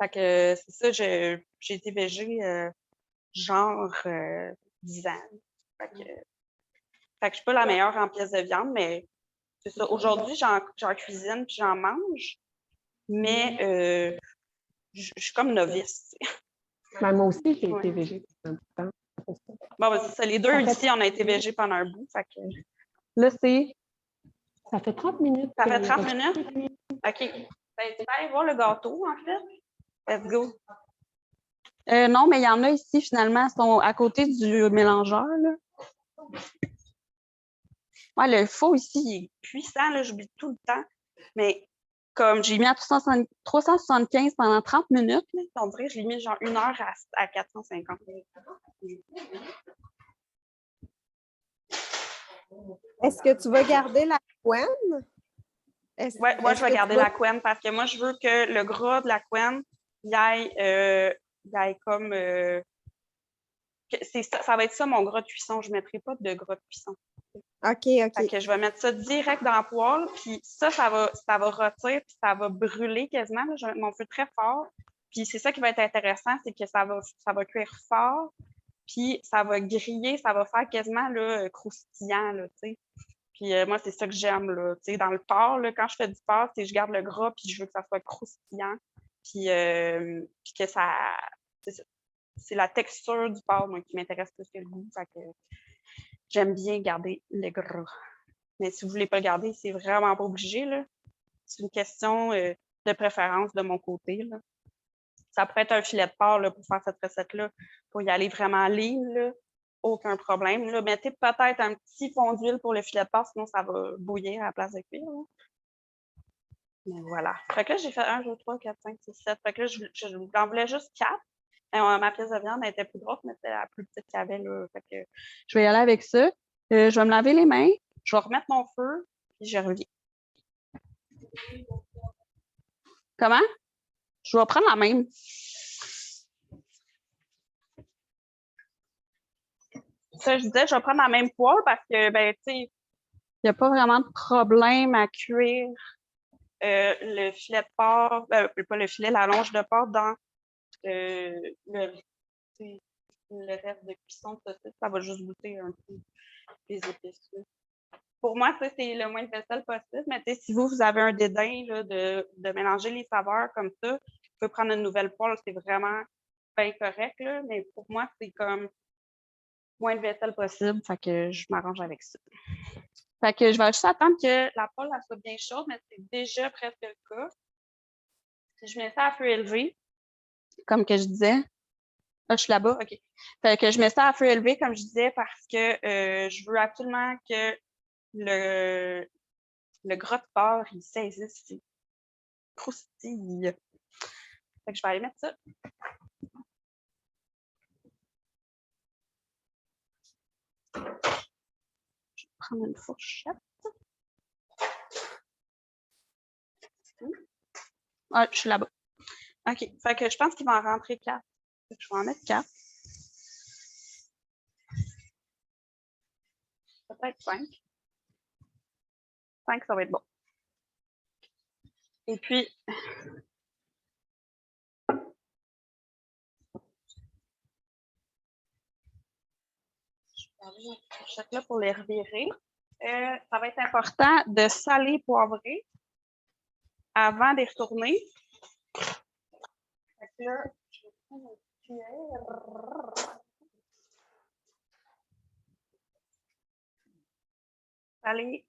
Fait que c'est ça, j'ai été végé genre 10 ans. Fait que je suis pas la meilleure en pièces de viande, mais c'est ça. Aujourd'hui, j'en cuisine puis j'en mange, mais je suis comme novice. Ben, moi aussi, j'ai été végé pendant un temps. Bon, ben, c'est ça. Les deux ici, on a été végés pendant un bout. Fait que là, c'est. Ça fait 30 minutes. Ça fait 30 minutes? OK. Ben, tu peux aller voir le gâteau, en fait. Let's go. Non, mais il y en a ici, finalement. Ils sont à côté du mélangeur, là. Ouais, le faux ici, il est puissant, là, j'oublie tout le temps. Mais comme j'ai mis à 375 pendant 30 minutes, là, on dirait que je l'ai mis genre 1 heure à 450. Est-ce que tu vas garder la couenne? Ouais, moi, je vais garder la couenne parce que moi, je veux que le gras de la couenne, il aille comme. Ça va être ça mon gras de cuisson. Je ne mettrai pas de gras de cuisson. OK. Fait que je vais mettre ça direct dans la poêle, puis ça va rôtir, puis ça va brûler quasiment. Là. Je vais mettre mon feu très fort. Puis c'est ça qui va être intéressant, c'est que ça va cuire fort, puis ça va griller, ça va faire quasiment là, croustillant, là, tu sais. Puis moi, c'est ça que j'aime, là, tu sais, dans le porc, là, quand je fais du porc, je garde le gras, puis je veux que ça soit croustillant, puis que ça... C'est la texture du porc, moi, qui m'intéresse plus que le goût, fait que j'aime bien garder le gras. Mais si vous ne voulez pas le garder, c'est vraiment pas obligé, là. C'est une question de préférence de mon côté, là. Ça pourrait être un filet de porc là, pour faire cette recette-là, pour y aller vraiment lean, là. aucun problème. Là, mettez peut-être un petit fond d'huile pour le filet de porc, sinon ça va bouillir à la place de cuire. Là. Mais voilà. Fait que là, j'ai fait 1, 2, 3, 4, 5, 6, 7. Fait que là, j'en voulais juste 4. Ma pièce de viande elle était plus grosse, mais c'était la plus petite qu'il y avait. Là. Fait que je vais y aller avec ça. Je vais me laver les mains. Je vais remettre mon feu, puis je reviens. Comment? Je vais prendre la même. Ça, je disais, je vais prendre la même poêle parce que, ben, tu sais, il n'y a pas vraiment de problème à cuire le filet de porc, pas le filet, la longe de porc dans le reste de cuisson de saucisse. Ça va juste goûter un peu les épices. Là. Pour moi, ça, c'est le moins de vaisselle possible. Mais si vous avez un dédain là, de mélanger les saveurs comme ça, vous pouvez prendre une nouvelle poêle. C'est vraiment bien correct. Là, mais pour moi, c'est comme moins de vaisselle possible. Fait que je m'arrange avec ça. Fait que je vais juste attendre que la poêle soit bien chaude, mais c'est déjà presque le cas. Puis je mets ça à feu élevé, comme que je disais. Ah, je suis là-bas, OK. Fait que je mets ça à feu élevé, comme je disais, parce que je veux absolument que le gras de porc, il saisisse, il croustille. Fait que je vais aller mettre ça. Je vais prendre une fourchette. Ah, je suis là-bas. OK. Fait que je pense qu'il va en rentrer 4. Fait que je vais en mettre 4. Peut-être 5. 5, ça va être bon. Et puis, je vais garder ma fourchette là pour les revirer. Ça va être important de saler, poivrer avant de les retourner. Fait que là, je vais prendre une cuillère. Saler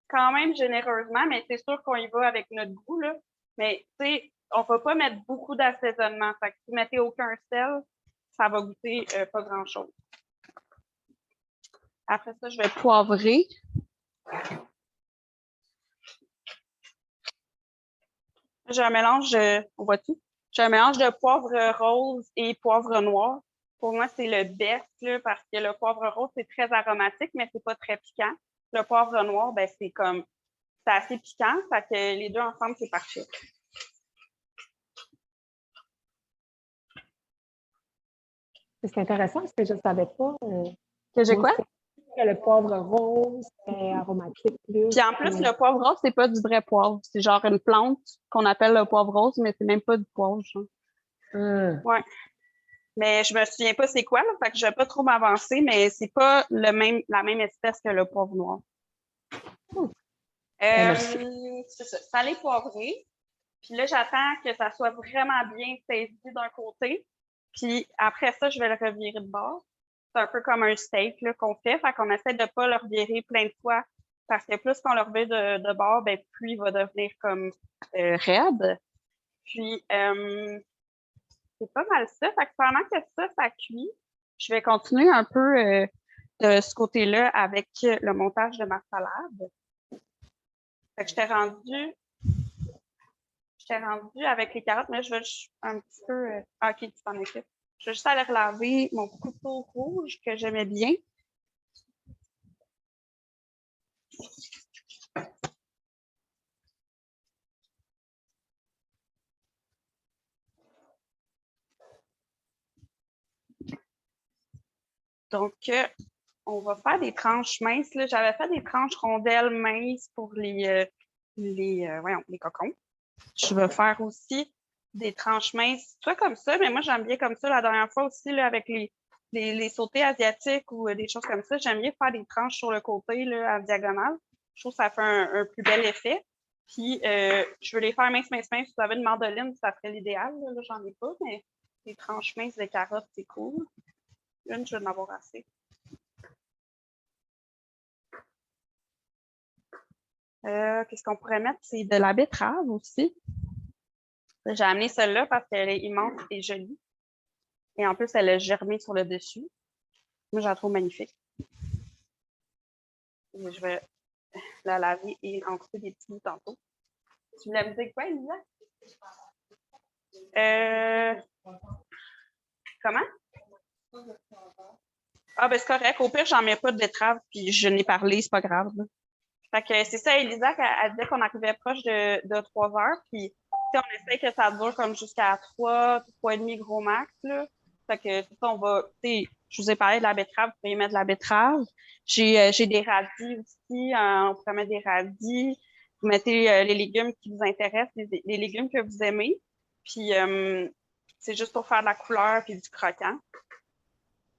quand même généreusement, mais c'est sûr qu'on y va avec notre goût, là. Mais, tu sais, on ne va pas mettre beaucoup d'assaisonnement. Fait que si vous mettez aucun sel, ça va goûter pas grand-chose. Après ça, je vais poivrer. J'ai un mélange, on voit-tu? J'ai un mélange de poivre rose et poivre noir. Pour moi, c'est le best là, parce que le poivre rose, c'est très aromatique, mais c'est pas très piquant. Le poivre noir, ben, c'est assez piquant, fait que les deux ensemble, c'est parfait. C'est intéressant parce que je ne savais pas. Que j'ai quoi? Que le poivre rose, c'est aromatique plus. Puis en plus, le poivre rose, c'est pas du vrai poivre. C'est genre une plante qu'on appelle le poivre rose, mais c'est même pas du poivre. Ouais. Mais je me souviens pas c'est quoi, là, fait que je vais pas trop m'avancer, mais c'est pas la même espèce que le poivre noir. C'est ça, salé poivré. Puis là, j'attends que ça soit vraiment bien saisi d'un côté. Puis après ça, je vais le revirer de bord. C'est un peu comme un steak qu'on fait. Fait qu'on essaie de ne pas le revirer plein de fois parce que plus qu'on le revient de bord, ben, plus il va devenir comme raide. Puis, c'est pas mal ça. Fait que pendant que ça cuit, je vais continuer un peu de ce côté-là avec le montage de ma salade. Fait que j'étais rendue avec les carottes, mais je vais juste un petit peu... OK, tu t'en occupes. Je vais juste aller relaver mon couteau rouge que j'aimais bien. Donc, on va faire des tranches minces. J'avais fait des tranches rondelles minces pour les cocons. Je vais faire aussi des tranches minces, soit comme ça, mais moi, j'aime bien comme ça. La dernière fois aussi, là, avec les sautés asiatiques ou des choses comme ça, j'aime bien faire des tranches sur le côté, là, à diagonale. Je trouve que ça fait un plus bel effet. Puis, je veux les faire minces. Si vous avez une mandoline, ça serait l'idéal. Là, j'en ai pas, mais les tranches minces de carottes, c'est cool. Une, je vais en avoir assez. Qu'est-ce qu'on pourrait mettre? C'est de la betterave aussi. J'ai amené celle-là parce qu'elle est immense et jolie. Et en plus, elle a germé sur le dessus. Moi, je la trouve magnifique. Et je vais la laver et en couper des petits bouts tantôt. Tu voulais me dire quoi, Elisa? Comment? Ah, ben c'est correct. Au pire, j'en mets pas de betterave, puis je n'ai parlé, c'est pas grave. Là. Fait que c'est ça, Elisa, elle disait qu'on arrivait proche de 3 heures, puis on essaie que ça dure comme jusqu'à 3h30 gros max, là. Fait que ça, on va, je vous ai parlé de la betterave, vous pouvez mettre de la betterave. J'ai des radis aussi, on pourrait mettre des radis. Vous mettez les légumes qui vous intéressent, les légumes que vous aimez. Puis c'est juste pour faire de la couleur puis du croquant.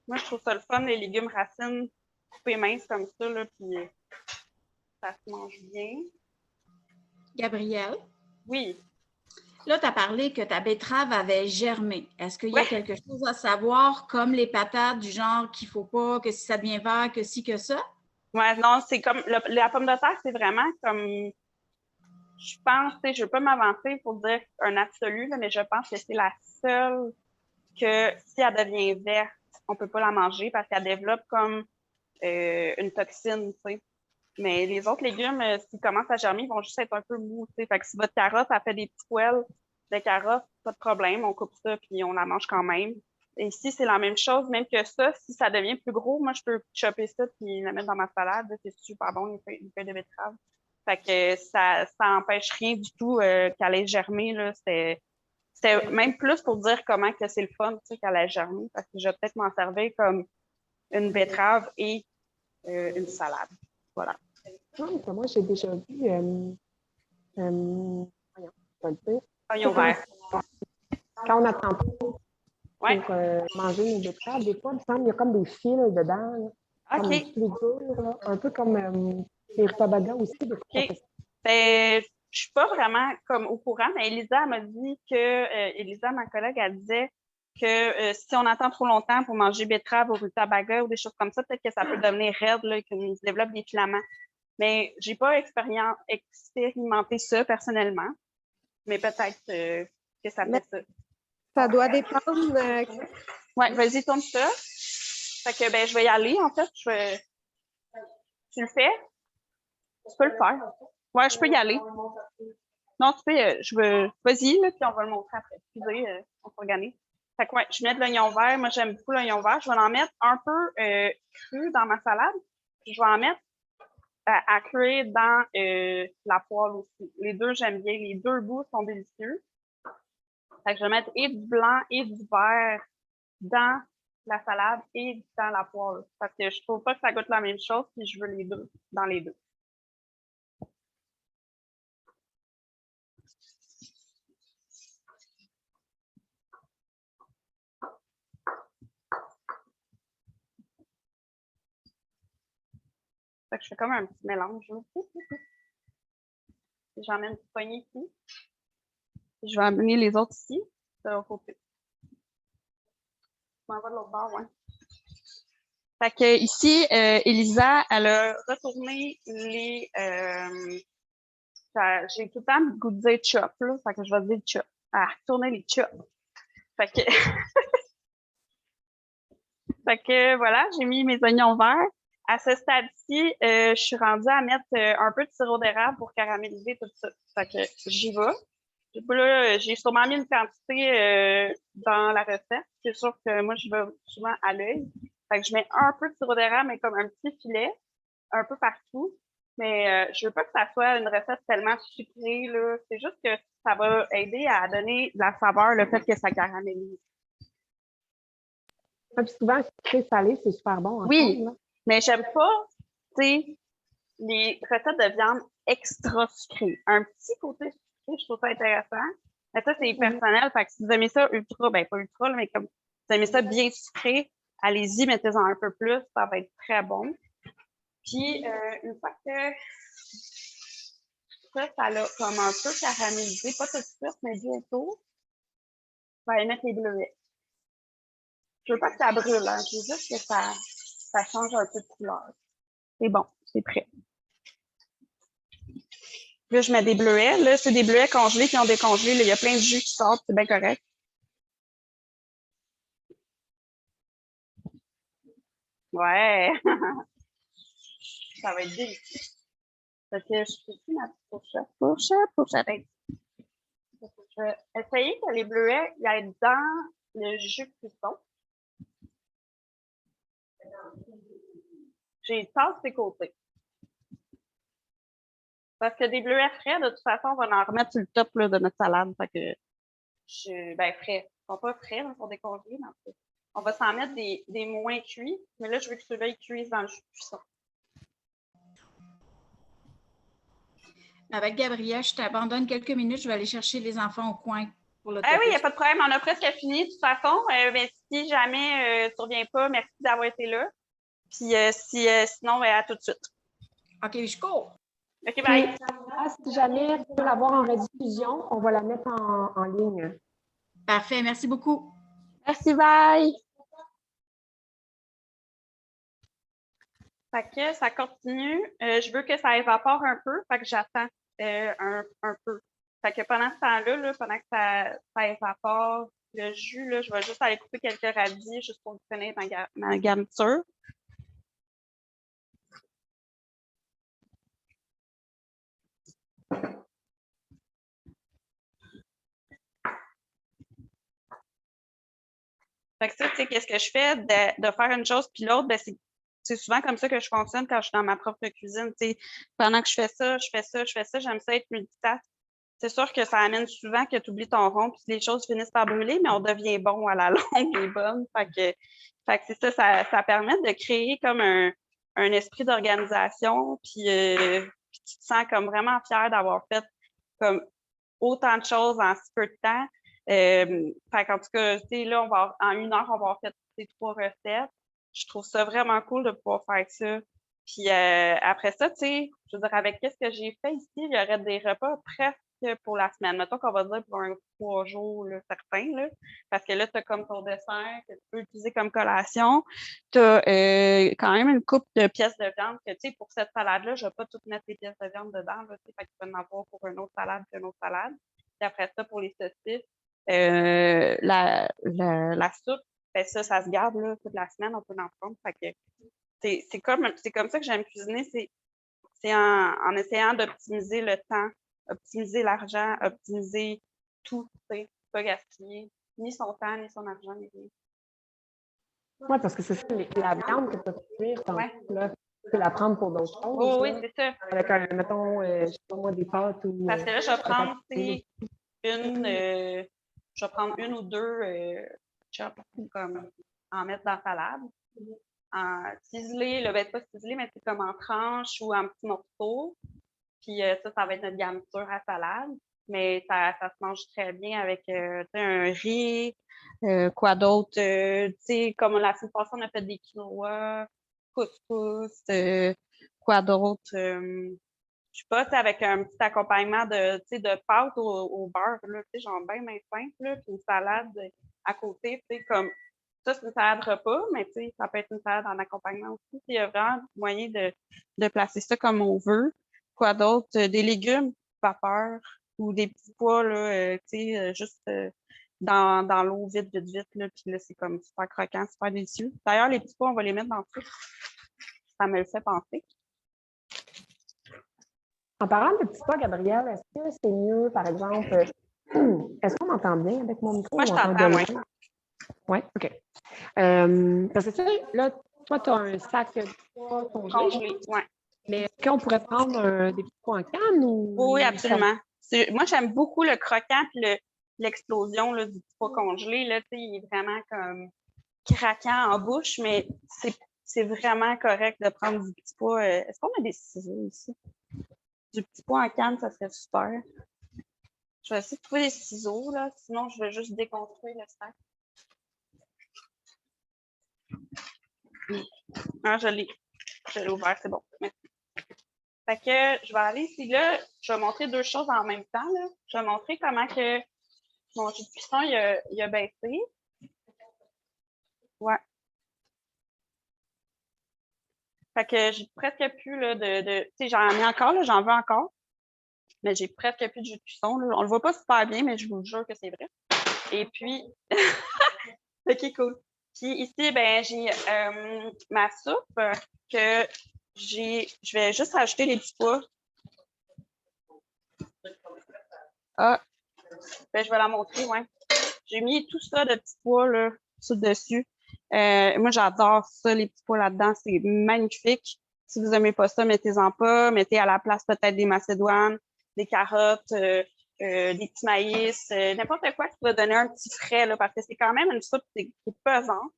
Moi, je trouve ça le fun, les légumes racines coupés minces comme ça, là, puis ça se mange bien. Gabrielle? Oui. Là, tu as parlé que ta betterave avait germé. Est-ce qu'il y a quelque chose à savoir, comme les patates, du genre qu'il ne faut pas, que si ça devient vert, que si, que ça? Ouais, non, c'est comme la pomme de terre, c'est vraiment comme je pense, je ne veux pas m'avancer pour dire un absolu, là, mais je pense que c'est la seule que si elle devient verte, on ne peut pas la manger parce qu'elle développe comme une toxine, tu sais. Mais les autres légumes, s'ils commencent à germer, ils vont juste être un peu mous, tu sais. Fait que si votre carotte, ça fait des petits poils de carotte, pas de problème, on coupe ça puis on la mange quand même. Et ici, c'est la même chose, même que ça, si ça devient plus gros, moi, je peux chopper ça puis la mettre dans ma salade. C'est super bon, les feuilles de betterave. Fait que ça empêche rien du tout qu'elle ait germé, là. C'était même plus pour dire comment que c'est le fun, tu sais, qu'elle ait germé, parce que je vais peut-être m'en servir comme une betterave et une salade. Voilà. Non, moi, j'ai déjà vu, voyons, je vais le dire. Oignon vert. Quand on attend pour manger nos betteraves, des fois, il me semble qu'il y a comme des fils dedans, là, comme plus durs, là, un peu comme les rutabagas aussi. Ben, je ne suis pas vraiment comme au courant, mais Elisa m'a dit que, Elisa, ma collègue, elle disait que si on attend trop longtemps pour manger betterave ou rutabaga ou des choses comme ça, peut-être que ça peut devenir raide, là, qu'il se développe des filaments. Mais je n'ai pas expérimenté ça personnellement, mais peut-être que ça fait ça. Ça doit dépendre. Oui, vas-y, tourne ça. Fait que ben, je vais y aller, en fait. Tu le fais? Tu peux le faire. Ouais, je peux y aller. Non, tu peux, vas-y, là, puis on va le montrer après. Excusez, on s'organise. Fait que ouais, je mets de l'oignon vert. Moi, j'aime beaucoup l'oignon vert. Je vais en mettre un peu cru dans ma salade. Puis je vais en mettre à cuire dans la poêle aussi. Les deux, j'aime bien. Les deux bouts sont délicieux. Fait que je vais mettre et du blanc et du vert dans la salade et dans la poêle. Parce que je trouve pas que ça goûte la même chose, puis je veux les deux dans les deux. Fait que je fais comme un petit mélange. J'en mets une petite poignée ici. Je vais amener les autres ici, de l'autre côté. Je m'en vais de l'autre bord, ouais. Fait que ici, Elisa, elle a retourné les... j'ai tout le temps le goût de dire chop, là. Fait que je vais dire chop. Elle a retourné les chops. Fait que... fait que voilà, j'ai mis mes oignons verts. À ce stade-ci, je suis rendue à mettre un peu de sirop d'érable pour caraméliser tout ça. Fait que j'y vais. Là, j'ai sûrement mis une quantité dans la recette. C'est sûr que moi, je vais souvent à l'œil. Fait que je mets un peu de sirop d'érable, mais comme un petit filet, un peu partout. Mais je veux pas que ça soit une recette tellement sucrée, là. C'est juste que ça va aider à donner de la saveur, le fait que ça caramélise. Puis souvent, sucré salé, c'est super bon. Oui, mais j'aime pas, tu sais, les recettes de viande extra sucrées. Un petit côté sucré, je trouve ça intéressant. Mais ça, c'est personnel. Fait que si vous aimez ça ultra, ben pas ultra, mais comme vous aimez ça bien sucré, allez-y, mettez-en un peu plus. Ça va être très bon. Puis, une fois que ça l'a comme un peu caramélisé, pas tout de suite, mais bientôt, je vais aller mettre les bleuets. Je veux pas que ça brûle, hein. Je veux juste que ça change un peu de couleur. C'est bon, c'est prêt. Là, je mets des bleuets. Là, c'est des bleuets congelés qui ont décongelé. Là, il y a plein de jus qui sortent. C'est bien correct. Ouais! Ça va être délicieux. Fait que je fais ici ma petite fourchette. Je vais essayer que les bleuets y aillent dans le jus cuisson. J'ai tasse ses côtés. Parce que des bleuets frais, de toute façon, on va en remettre sur le top là, de notre salade. Fait que ben frais. Ils sont pas frais, ils sont décongelés. On va s'en mettre des moins cuits, mais là, je veux que ceux-là, ils cuisent dans le jus cuisson. Avec Gabrielle, je t'abandonne quelques minutes. Je vais aller chercher les enfants au coin pour le Ah oui, il n'y a pas de problème. On a presque fini de toute façon. Mais si jamais tu ne reviens pas, merci d'avoir été là. Puis sinon, à tout de suite. OK, je cours. OK, bye. Si jamais tu veux l'avoir en rediffusion, on va la mettre en ligne. Parfait, merci beaucoup. Merci, bye. Fait que ça continue. Je veux que ça évapore un peu. Fait que j'attends un peu. Fait que pendant ce temps-là, là, pendant que ça évapore le jus, là, je vais juste aller couper quelques radis juste pour finir ma garniture. Fait que ça, tu sais, qu'est-ce que je fais de faire une chose puis l'autre, ben c'est souvent comme ça que je fonctionne quand je suis dans ma propre cuisine. Tu sais, pendant que je fais ça, j'aime ça être multitask. C'est sûr que ça amène souvent que tu oublies ton rond puis les choses finissent par brûler, mais on devient bon à la longue et bonne. Fait que c'est ça permet de créer comme un esprit d'organisation, puis tu te sens comme vraiment fier d'avoir fait comme autant de choses en si peu de temps. Fait qu'en tout cas, tu sais, là, en 1 heure, on va avoir fait ces 3 recettes. Je trouve ça vraiment cool de pouvoir faire ça. Puis après ça, tu sais, je veux dire, avec ce que j'ai fait ici, il y aurait des repas presque pour la semaine. Mettons qu'on va dire pour un 3 jours, là, certains, là. Parce que là, tu as comme ton dessert que tu peux utiliser comme collation. Tu as quand même une coupe de pièces de viande que, tu sais, pour cette salade-là, je ne vais pas toutes mettre les pièces de viande dedans, là, tu sais, fait qu'il peut en avoir pour une autre salade qu'une autre salade. Puis après ça, pour les saucisses, la soupe, ben ça se garde là, toute la semaine, on peut en prendre. Fait que c'est comme ça que j'aime cuisiner, c'est en essayant d'optimiser le temps, optimiser l'argent, optimiser tout, tu sais, pas gaspiller ni son temps, ni son argent, ni rien. Oui, parce que c'est ça, la viande que tu peux cuire, là, tu peux la prendre pour d'autres choses. Oh, oui, c'est ça. Avec, mettons, je sais pas moi, des pâtes ou... Parce que là, je vais prendre, je vais prendre une ou deux chops comme en mettre dans la salade. En ciselé, le ben, pas ciselé, mais c'est comme en tranches ou en petits morceaux. Puis ça va être notre garniture à salade. Mais ça se mange très bien avec un riz, quoi d'autre. Tu sais, comme la semaine passée, on a fait des quinoa, couscous, quoi d'autre. Je sais pas, avec un petit accompagnement de pâte au beurre, là, genre bien simple, là, puis une salade à côté, comme ça, c'est une salade repas, mais ça peut être une salade en accompagnement aussi. Il y a vraiment moyen de placer ça comme on veut. Quoi d'autre? Des légumes vapeur ou des petits pois, là, juste dans l'eau vite, là, puis là, c'est comme super croquant, super délicieux. D'ailleurs, les petits pois, on va les mettre dans le truc. Ça me le fait penser. En parlant de petits pois, Gabrielle, est-ce que c'est mieux, par exemple, est-ce qu'on m'entend bien avec mon micro? Moi, je t'entends, oui. Oui, OK. Parce que tu sais, là, toi, tu as un sac de pois congelé. Oui. Mais est-ce qu'on pourrait prendre des petits pois en canne ou... Oui, absolument. Moi, j'aime beaucoup le croquant et l'explosion du petit pois congelé. Là, il est vraiment comme craquant en bouche, mais c'est vraiment correct de prendre du petit pois. Est-ce qu'on a des ciseaux ici? Du petit pois en canne, ça serait super. Je vais essayer de trouver des ciseaux, là. Sinon, je vais juste déconstruire le sac. Ah, je l'ai ouvert, c'est bon. Merci. Fait que je vais aller ici, là. Je vais montrer 2 choses en même temps, là. Je vais montrer comment que mon jus de cuisson, il a baissé. Ouais. Fait que j'ai presque plus là, tu sais, j'en ai encore, là, j'en veux encore. Mais j'ai presque plus de jus de cuisson. Là. On le voit pas super bien, mais je vous jure que c'est vrai. Et puis, OK, cool. Puis ici, ben, j'ai ma soupe que je vais juste rajouter les petits pois. Ah, ben, je vais la montrer, ouais. J'ai mis tout ça de petits pois là, tout dessus. Moi, j'adore ça, les petits pois là-dedans. C'est magnifique. Si vous n'aimez pas ça, mettez-en pas. Mettez à la place peut-être des macédoines, des carottes, des petits maïs, n'importe quoi qui va donner un petit frais, là, parce que c'est quand même une soupe qui est pesante.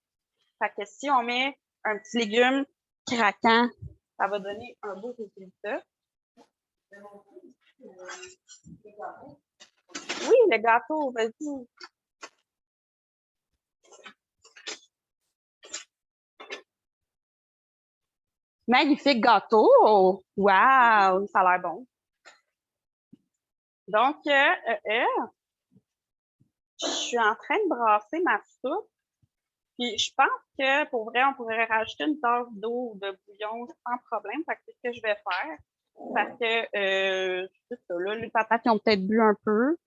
Fait que si on met un petit légume craquant, ça va donner un beau résultat. Oui, le gâteau, vas-y. Magnifique gâteau! Wow! Ça a l'air bon. Donc, je suis en train de brasser ma soupe. Puis, je pense que, pour vrai, on pourrait rajouter une tasse d'eau ou de bouillon sans problème. Fait que c'est ce que je vais faire. Parce que, c'est ça, là, les patates, ils ont peut-être bu un peu.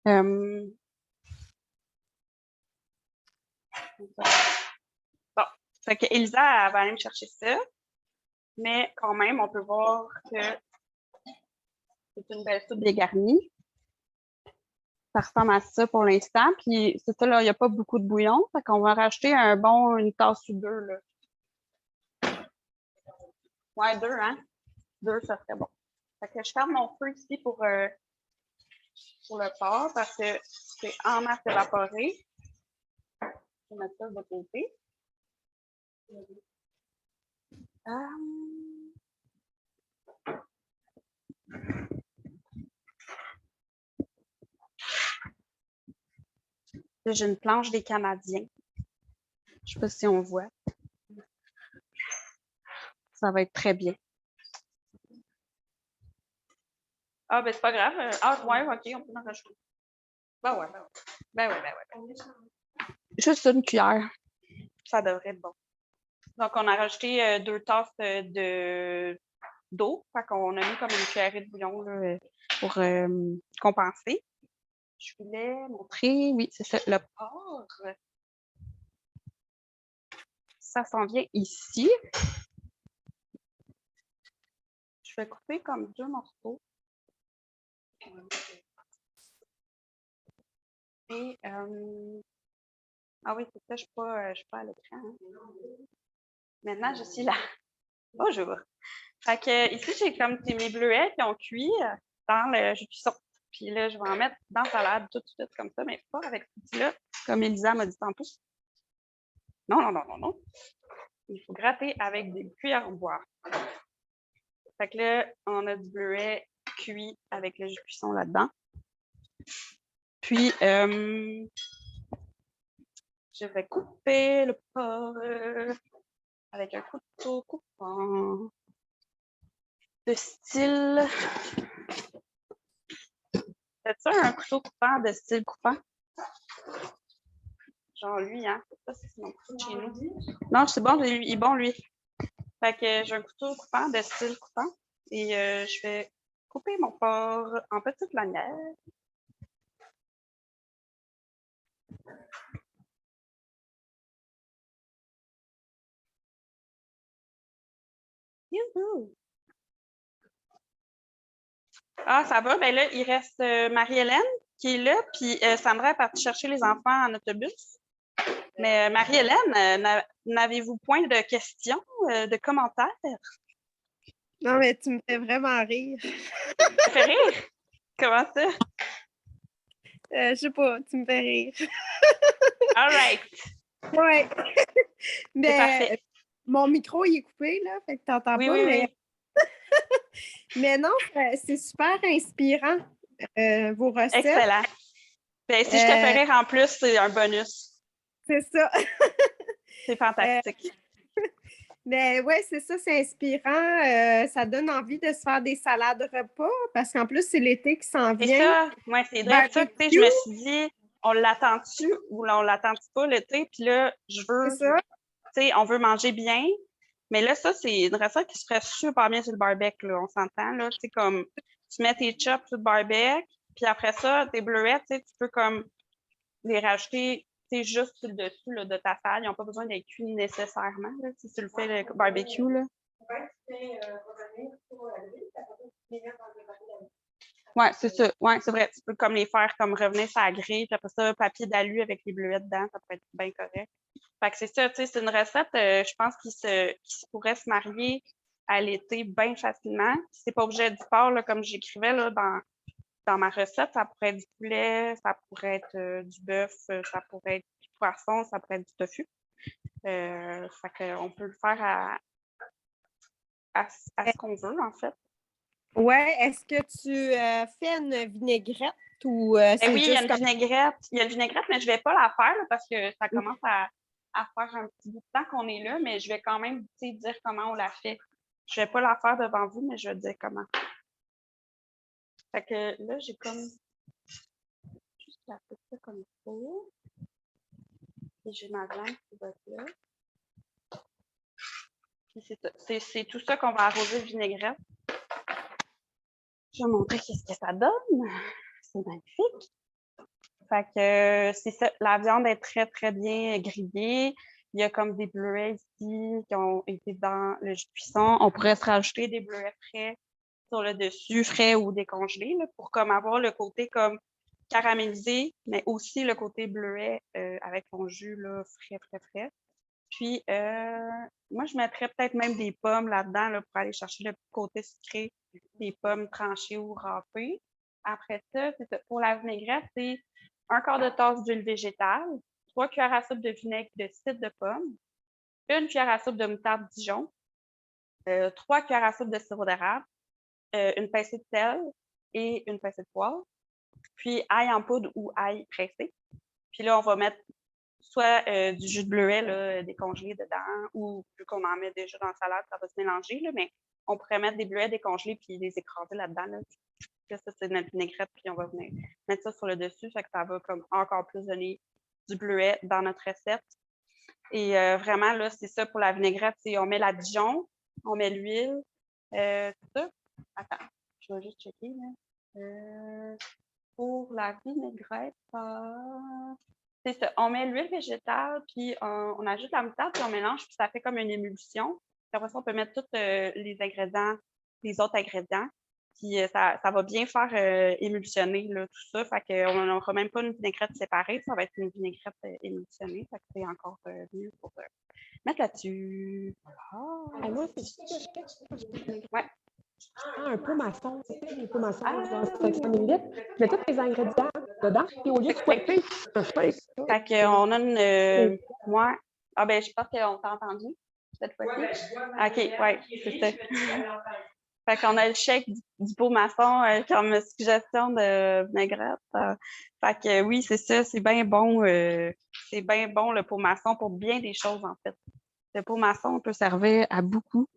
Bon, fait que Elisa, elle va aller me chercher ça. Mais quand même, on peut voir que c'est une belle soupe dégarnie. Ça ressemble à ça pour l'instant. Puis c'est ça, là, il n'y a pas beaucoup de bouillon. Fait qu'on va rajouter une tasse ou deux, là. Ouais, deux, hein? Deux, ça serait bon. Fait que je ferme mon feu ici pour le porc parce que c'est en masse évaporé. Je vais mettre ça de côté. J'ai une planche des Canadiens. Je ne sais pas si on voit. Ça va être très bien. Ah, ben c'est pas grave. Ah, ouais, OK, on peut en rajouter. Ben ouais. Juste une cuillère. Ça devrait être bon. Donc, on a rajouté 2 tasses d'eau. Fait qu'on a mis comme une cuillerée de bouillon là, pour compenser. Je voulais montrer, oui, c'est ça, le porc. Ça s'en vient ici. Je vais couper comme 2 morceaux. Et, ah oui, c'est ça, je ne suis pas à l'écran. Hein. Maintenant, je suis là. Bonjour. Fait que ici, j'ai comme mes bleuets qui ont cuit dans le jus de cuisson. Puis là, je vais en mettre dans la salade tout de suite comme ça, mais pas avec ce petit-là, comme Elisa m'a dit tantôt. Non. Il faut gratter avec des cuillères en bois. Fait que là, on a du bleuet cuit avec le jus de cuisson là-dedans. Puis, je vais couper le porc avec un couteau coupant de style... C'est ça, un couteau coupant de style coupant? Genre lui, hein? Ça, c'est mon couteau de chez nous. Non, c'est bon, il est bon, lui. Fait que j'ai un couteau coupant de style coupant et je vais couper mon porc en petites lanières. Youhou! Ah, ça va. Ben là, il reste Marie-Hélène qui est là, puis Sandra est partie chercher les enfants en autobus. Mais Marie-Hélène, n'avez-vous point de questions, de commentaires? Non, mais tu me fais vraiment rire. Ça fait rire? Comment ça? Je sais pas, tu me fais rire. All right. Ouais. Mais mon micro, il est coupé, là, fait que tu n'entends pas, mais... Mais non, c'est super inspirant, vos recettes. Excellent. Ben, si je te fais rire en plus, c'est un bonus. C'est ça. C'est fantastique. Mais oui, c'est ça, c'est inspirant. Ça donne envie de se faire des salades repas parce qu'en plus, c'est l'été qui s'en vient. C'est ça. Moi, c'est vrai. Ça, je me suis dit, on l'attend-tu ou on l'attend-tu pas l'été? Puis là, je veux, tu sais, on veut manger bien. Mais là, ça, c'est une recette qui se ferait super bien sur le barbecue, là. On s'entend, là. Tu sais, comme, tu mets tes chops sur le barbecue, puis après ça, tes bleuets, tu sais, tu peux comme les rajouter juste sur le dessus là, de ta salade. Ils n'ont pas besoin d'être cuits nécessairement, là, si tu le fais le barbecue. Là. Oui, c'est ça. Ouais, c'est vrai. Tu peux comme les faire comme revenir sur la grille, puis après ça, papier d'alu avec les bleuets dedans, ça peut être bien correct. Fait que c'est ça, tu sais, c'est une recette, je pense, qui pourrait se marier à l'été bien facilement. C'est pas obligé du porc, là, comme j'écrivais là, dans ma recette. Ça pourrait être du poulet, ça pourrait être du bœuf, ça pourrait être du poisson, ça pourrait être du tofu. Fait qu'on peut le faire à ce qu'on veut, en fait. Ouais, est-ce que tu fais une vinaigrette ou c'est oui, il y a juste une vinaigrette. Il y a une vinaigrette, mais je ne vais pas la faire là, parce que ça commence à faire un petit bout de temps qu'on est là, mais je vais quand même dire comment on la fait. Je ne vais pas la faire devant vous, mais je vais dire comment. Fait que là, j'ai comme juste la faire ça comme il faut. Et j'ai ma viande qui va être là. Puis c'est tout ça qu'on va arroser de vinaigrette. Je vais montrer qu'est-ce que ça donne. C'est magnifique. Fait que c'est ça. La viande est très, très bien grillée. Il y a comme des bleuets ici qui ont été dans le jus de cuisson. On pourrait se rajouter des bleuets frais sur le dessus, frais ou décongelés, là, pour comme avoir le côté comme caramélisé, mais aussi le côté bleuet avec ton jus là, frais, frais, frais. Puis, moi, je mettrais peut-être même des pommes là-dedans là, pour aller chercher le côté sucré, des pommes tranchées ou râpées. Après ça, c'est ça. Pour la vinaigrette, c'est 1/4 de tasse d'huile végétale, 3 cuillères à soupe de vinaigre de cidre de pomme, 1 cuillère à soupe de moutarde Dijon, 3 cuillères à soupe de sirop d'érable, une pincée de sel et une pincée de poivre, puis ail en poudre ou ail pressé. Puis là, on va mettre soit du jus de bleuet là, décongelé dedans, ou vu qu'on en met déjà dans la salade, ça va se mélanger, là, mais on pourrait mettre des bleuets décongelés puis les écraser là-dedans. Là, ça, c'est notre vinaigrette, puis on va venir mettre ça sur le dessus, fait que ça va comme encore plus donner du bleuet dans notre recette. Et vraiment, là, c'est ça pour la vinaigrette, on met la Dijon, on met l'huile, tout ça. Attends, je vais juste checker, là. Pour la vinaigrette, c'est ça. On met l'huile végétale, puis on ajoute la moutarde, puis on mélange, puis ça fait comme une émulsion. Puis après ça, on peut mettre tous les ingrédients, les autres ingrédients. Puis ça va bien faire émulsionner là, tout ça. Fait qu'on n'aura même pas une vinaigrette séparée. Ça va être une vinaigrette émulsionnée. Fait que c'est encore mieux pour mettre là-dessus. Voilà. Moi, c'est ça que je fais. Ouais. Un pot maçon, tu sais, les pots maçons dans 500 ml. Je mets tous les ingrédients dedans. Et au lieu de fouetter, je fais ça. Fait qu'on a une. Moi. Ah, ben, je pense qu'on t'a entendu cette fois-ci. OK, ouais, c'est ça. Fait qu'on a le chèque du pot maçon comme suggestion de vinaigrette. Fait que oui, c'est ça, c'est bien bon. C'est bien bon le pot maçon pour bien des choses, en fait. Le pot maçon peut servir à beaucoup.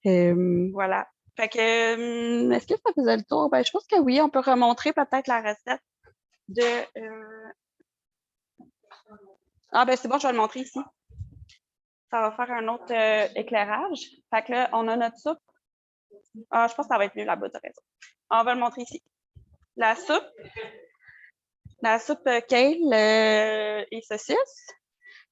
Voilà. Fait que, est-ce que ça faisait le tour? Ben, je pense que oui, on peut remontrer peut-être la recette de... Ah, ben c'est bon, je vais le montrer ici. Ça va faire un autre éclairage. Fait que là, on a notre soupe. Ah, je pense que ça va être mieux là-bas, t'as raison. On va le montrer ici. La soupe kale et saucisse.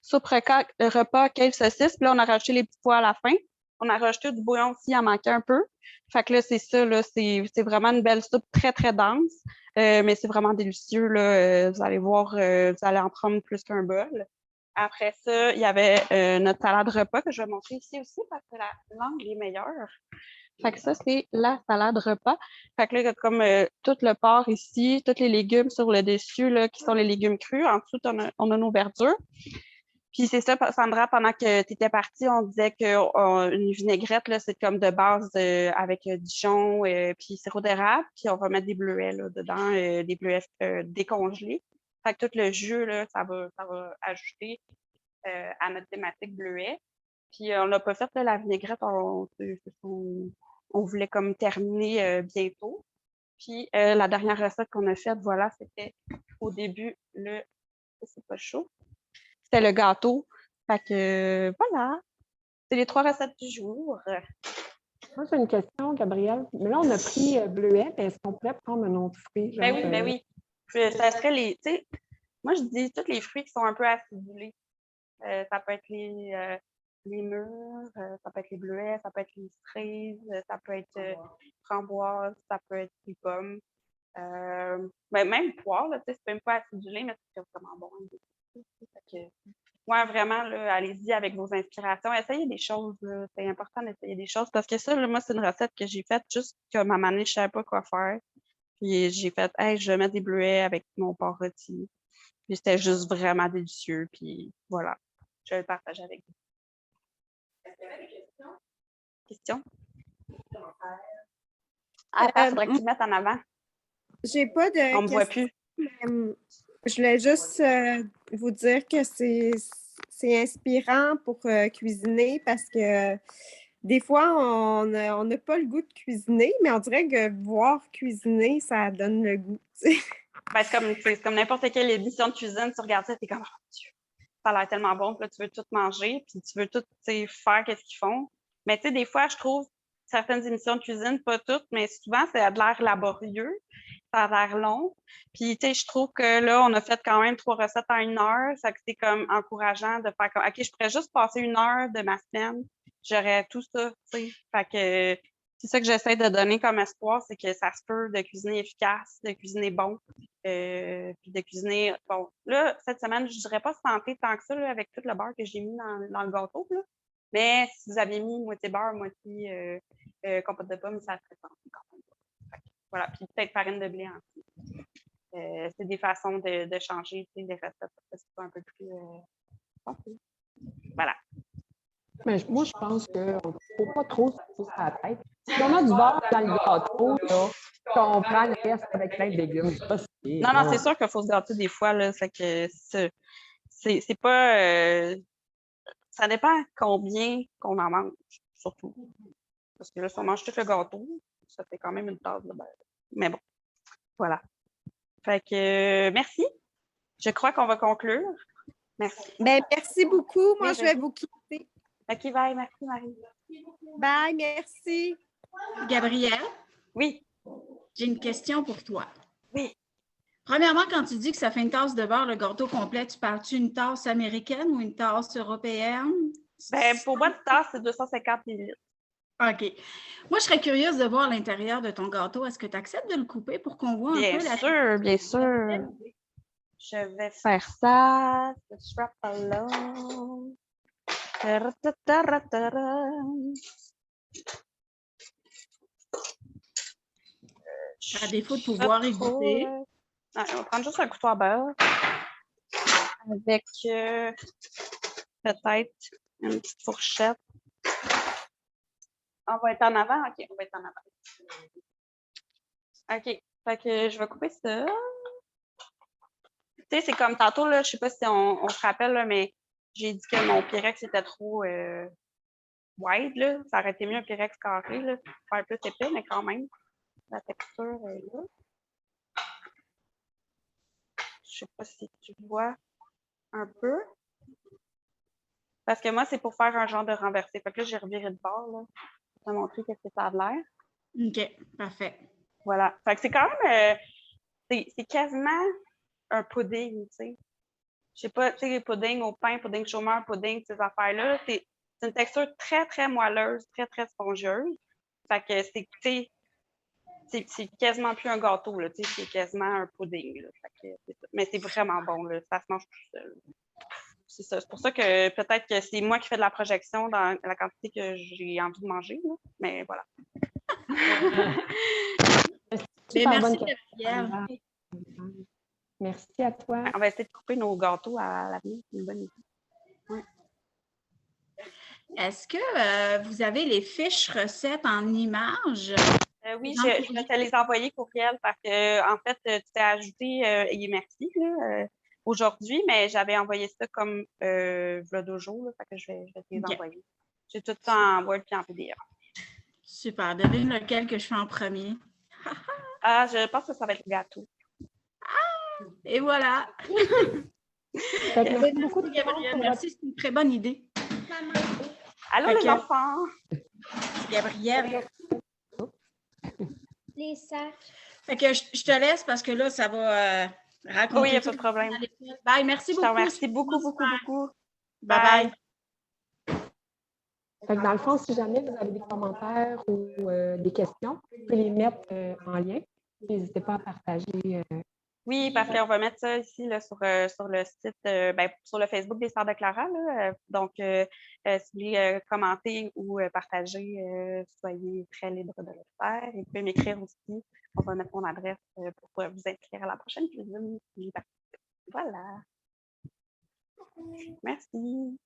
Soupe repas kale saucisse. Puis là, on a rajouté les petits pois à la fin. On a rajouté du bouillon aussi, il en manquait un peu. Fait que là, c'est ça, là, c'est vraiment une belle soupe très, très dense. Mais c'est vraiment délicieux, là. Vous allez voir, vous allez en prendre plus qu'un bol. Après ça, il y avait notre salade repas que je vais montrer ici aussi parce que l'angle est meilleur. Fait que ça, c'est la salade repas. Fait que là, il y a comme tout le porc ici, tous les légumes sur le dessus, là, qui sont les légumes crus. En dessous, on a nos verdures. Puis c'est ça, Sandra, pendant que tu étais partie, on disait qu'une vinaigrette, là, c'est comme de base avec Dijon puis sirop d'érable. Puis on va mettre des bleuets là, dedans, des bleuets décongelés. Fait que tout le jus, là, ça va ajouter à notre thématique bleuet. Puis on n'a pas fait là, la vinaigrette, on voulait comme terminer bientôt. Puis la dernière recette qu'on a faite, voilà, c'était au début c'est pas chaud. C'était le gâteau. Fait que voilà. C'est les 3 recettes du jour. Moi, j'ai une question, Gabrielle. Mais là, on a pris bleuet, mais est-ce qu'on pourrait prendre un autre fruit? Ben oui. Ça serait les. Tu sais, Moi, je dis tous les fruits qui sont un peu acidulés. Ça peut être les mûres, ça peut être les bleuets, ça peut être les cerises, ça peut être framboises, ça peut être les pommes. Même poire, là, c'est même pas acidulé, mais c'est vraiment bon. Ouais, vraiment, là, allez-y avec vos inspirations. Essayez des choses, là. C'est important d'essayer des choses parce que ça, là, moi, c'est une recette que j'ai faite juste comme à un moment donné, je savais pas quoi faire. Puis j'ai fait, hey, je vais mettre des bleuets avec mon porc rôti. Puis c'était juste vraiment délicieux. Puis voilà, je vais le partager avec vous. Question? Ah, il faudrait que tu le mettes en avant. J'ai pas de On me voit questions, plus. mais, je voulais juste vous dire que c'est inspirant pour cuisiner parce que des fois, on n'a pas le goût de cuisiner, mais on dirait que voir cuisiner, ça donne le goût. Ben, c'est comme n'importe quelle émission de cuisine, tu regardes ça, t'es comme, oh mon Dieu, ça a l'air tellement bon, puis là, tu veux tout manger, puis tu veux tout faire qu'est-ce qu'ils font. Mais tu sais, des fois, je trouve certaines émissions de cuisine, pas toutes, mais souvent, ça a de l'air laborieux, ça a l'air long. Puis, tu sais, je trouve que là, on a fait quand même 3 recettes en 1 heure, ça que c'est comme encourageant de faire comme, OK, je pourrais juste passer 1 heure de ma semaine, j'aurais tout ça, tu sais. Fait que c'est ça que j'essaie de donner comme espoir, c'est que ça se peut de cuisiner efficace, de cuisiner bon, puis de cuisiner. Bon, là, cette semaine, je ne dirais pas santé tant que ça, là, avec tout le beurre que j'ai mis dans le gâteau. Là. Mais si vous aviez mis moitié beurre, moitié compote de pommes, ça serait santé quand même. Voilà, puis peut-être farine de blé ensuite. C'est des façons de changer les recettes pour que ce soit un peu plus santé. Voilà. Mais moi, je pense qu'il ne faut pas trop se pousser à la tête. Si on a du beurre dans le gâteau, là, qu'on prend le reste avec plein de légumes. Non, c'est sûr qu'il faut se gâter des fois. Là, c'est que c'est pas. Ça dépend combien qu'on en mange, surtout. Parce que là, si on mange tout le gâteau, ça fait quand même une tasse de beurre. Mais bon, voilà. Fait que merci. Je crois qu'on va conclure. Merci. Ben, merci beaucoup. Moi, je vais vous quitter. OK, bye. Merci, Marie. Bye, merci. Gabrielle? Oui. J'ai une question pour toi. Oui. Premièrement, quand tu dis que ça fait une tasse de beurre, le gâteau complet, tu parles-tu une tasse américaine ou une tasse européenne? Ben, pour moi, une tasse, c'est 250 ml. OK. Moi, je serais curieuse de voir l'intérieur de ton gâteau. Est-ce que tu acceptes de le couper pour qu'on voit un peu la... Bien sûr. Je vais faire ça. Let's wrap alone. À défaut de pouvoir y goûter. On va prendre juste un couteau à beurre avec peut-être une petite fourchette. On va être en avant? OK, on va être en avant. OK, fait que je vais couper ça. Tu sais, c'est comme tantôt, là, je sais pas si on se rappelle, là, mais j'ai dit que mon Pyrex était trop wide, là. Ça aurait été mieux un Pyrex carré, là. Faire plus épais, mais quand même, la texture est là. Je sais pas si tu vois un peu. Parce que moi, c'est pour faire un genre de renversé. Fait que là, j'ai reviré de bord, là, pour te montrer qu'est-ce que ça a de l'air. OK, parfait. Voilà. Fait que c'est quand même, c'est quasiment un pudding, tu sais. Je sais pas, tu sais, les puddings au pain, pudding chômeur, pudding, ces affaires-là, c'est une texture très, très moelleuse, très, très spongieuse. Fait que c'est quasiment plus un gâteau, là, tu sais, c'est quasiment un pudding, là. Fait que, mais c'est vraiment bon, là. Ça se mange tout seul. C'est ça. C'est pour ça que peut-être que c'est moi qui fais de la projection dans la quantité que j'ai envie de manger, là. Mais voilà. Merci, Gabrielle. Merci à toi. On va essayer de couper nos gâteaux à l'avenir. C'est une bonne idée. Ouais. Est-ce que vous avez les fiches recettes en images? Oui, je vais te les envoyer courriel parce que, en fait, tu t'es ajouté merci aujourd'hui, mais j'avais envoyé ça comme v'là 2 jours, là, fait que je vais te les envoyer. J'ai tout ça en Word et en PDF. Super. Devine lequel que je fais en premier. Je pense que ça va être le gâteau. Et voilà. Merci beaucoup, Gabrielle. Merci, c'est une très bonne idée. Allô, les enfants! Gabrielle. Les sacs. Fait que je te laisse parce que là, ça va raconter. Oui, il n'y a pas de problème. Bye, merci beaucoup. Je te remercie beaucoup, beaucoup, beaucoup. Bye bye. Fait que dans le fond, si jamais vous avez des commentaires ou des questions, vous pouvez les mettre en lien. N'hésitez pas à partager. Oui, parce qu'on va mettre ça ici là, sur le site, sur le Facebook des Sœurs de Clara. Là, donc, si vous voulez commenter ou partager, soyez très libre de le faire. Et vous pouvez m'écrire aussi. On va mettre mon adresse pour vous inscrire à la prochaine cuisine. Voilà. Merci.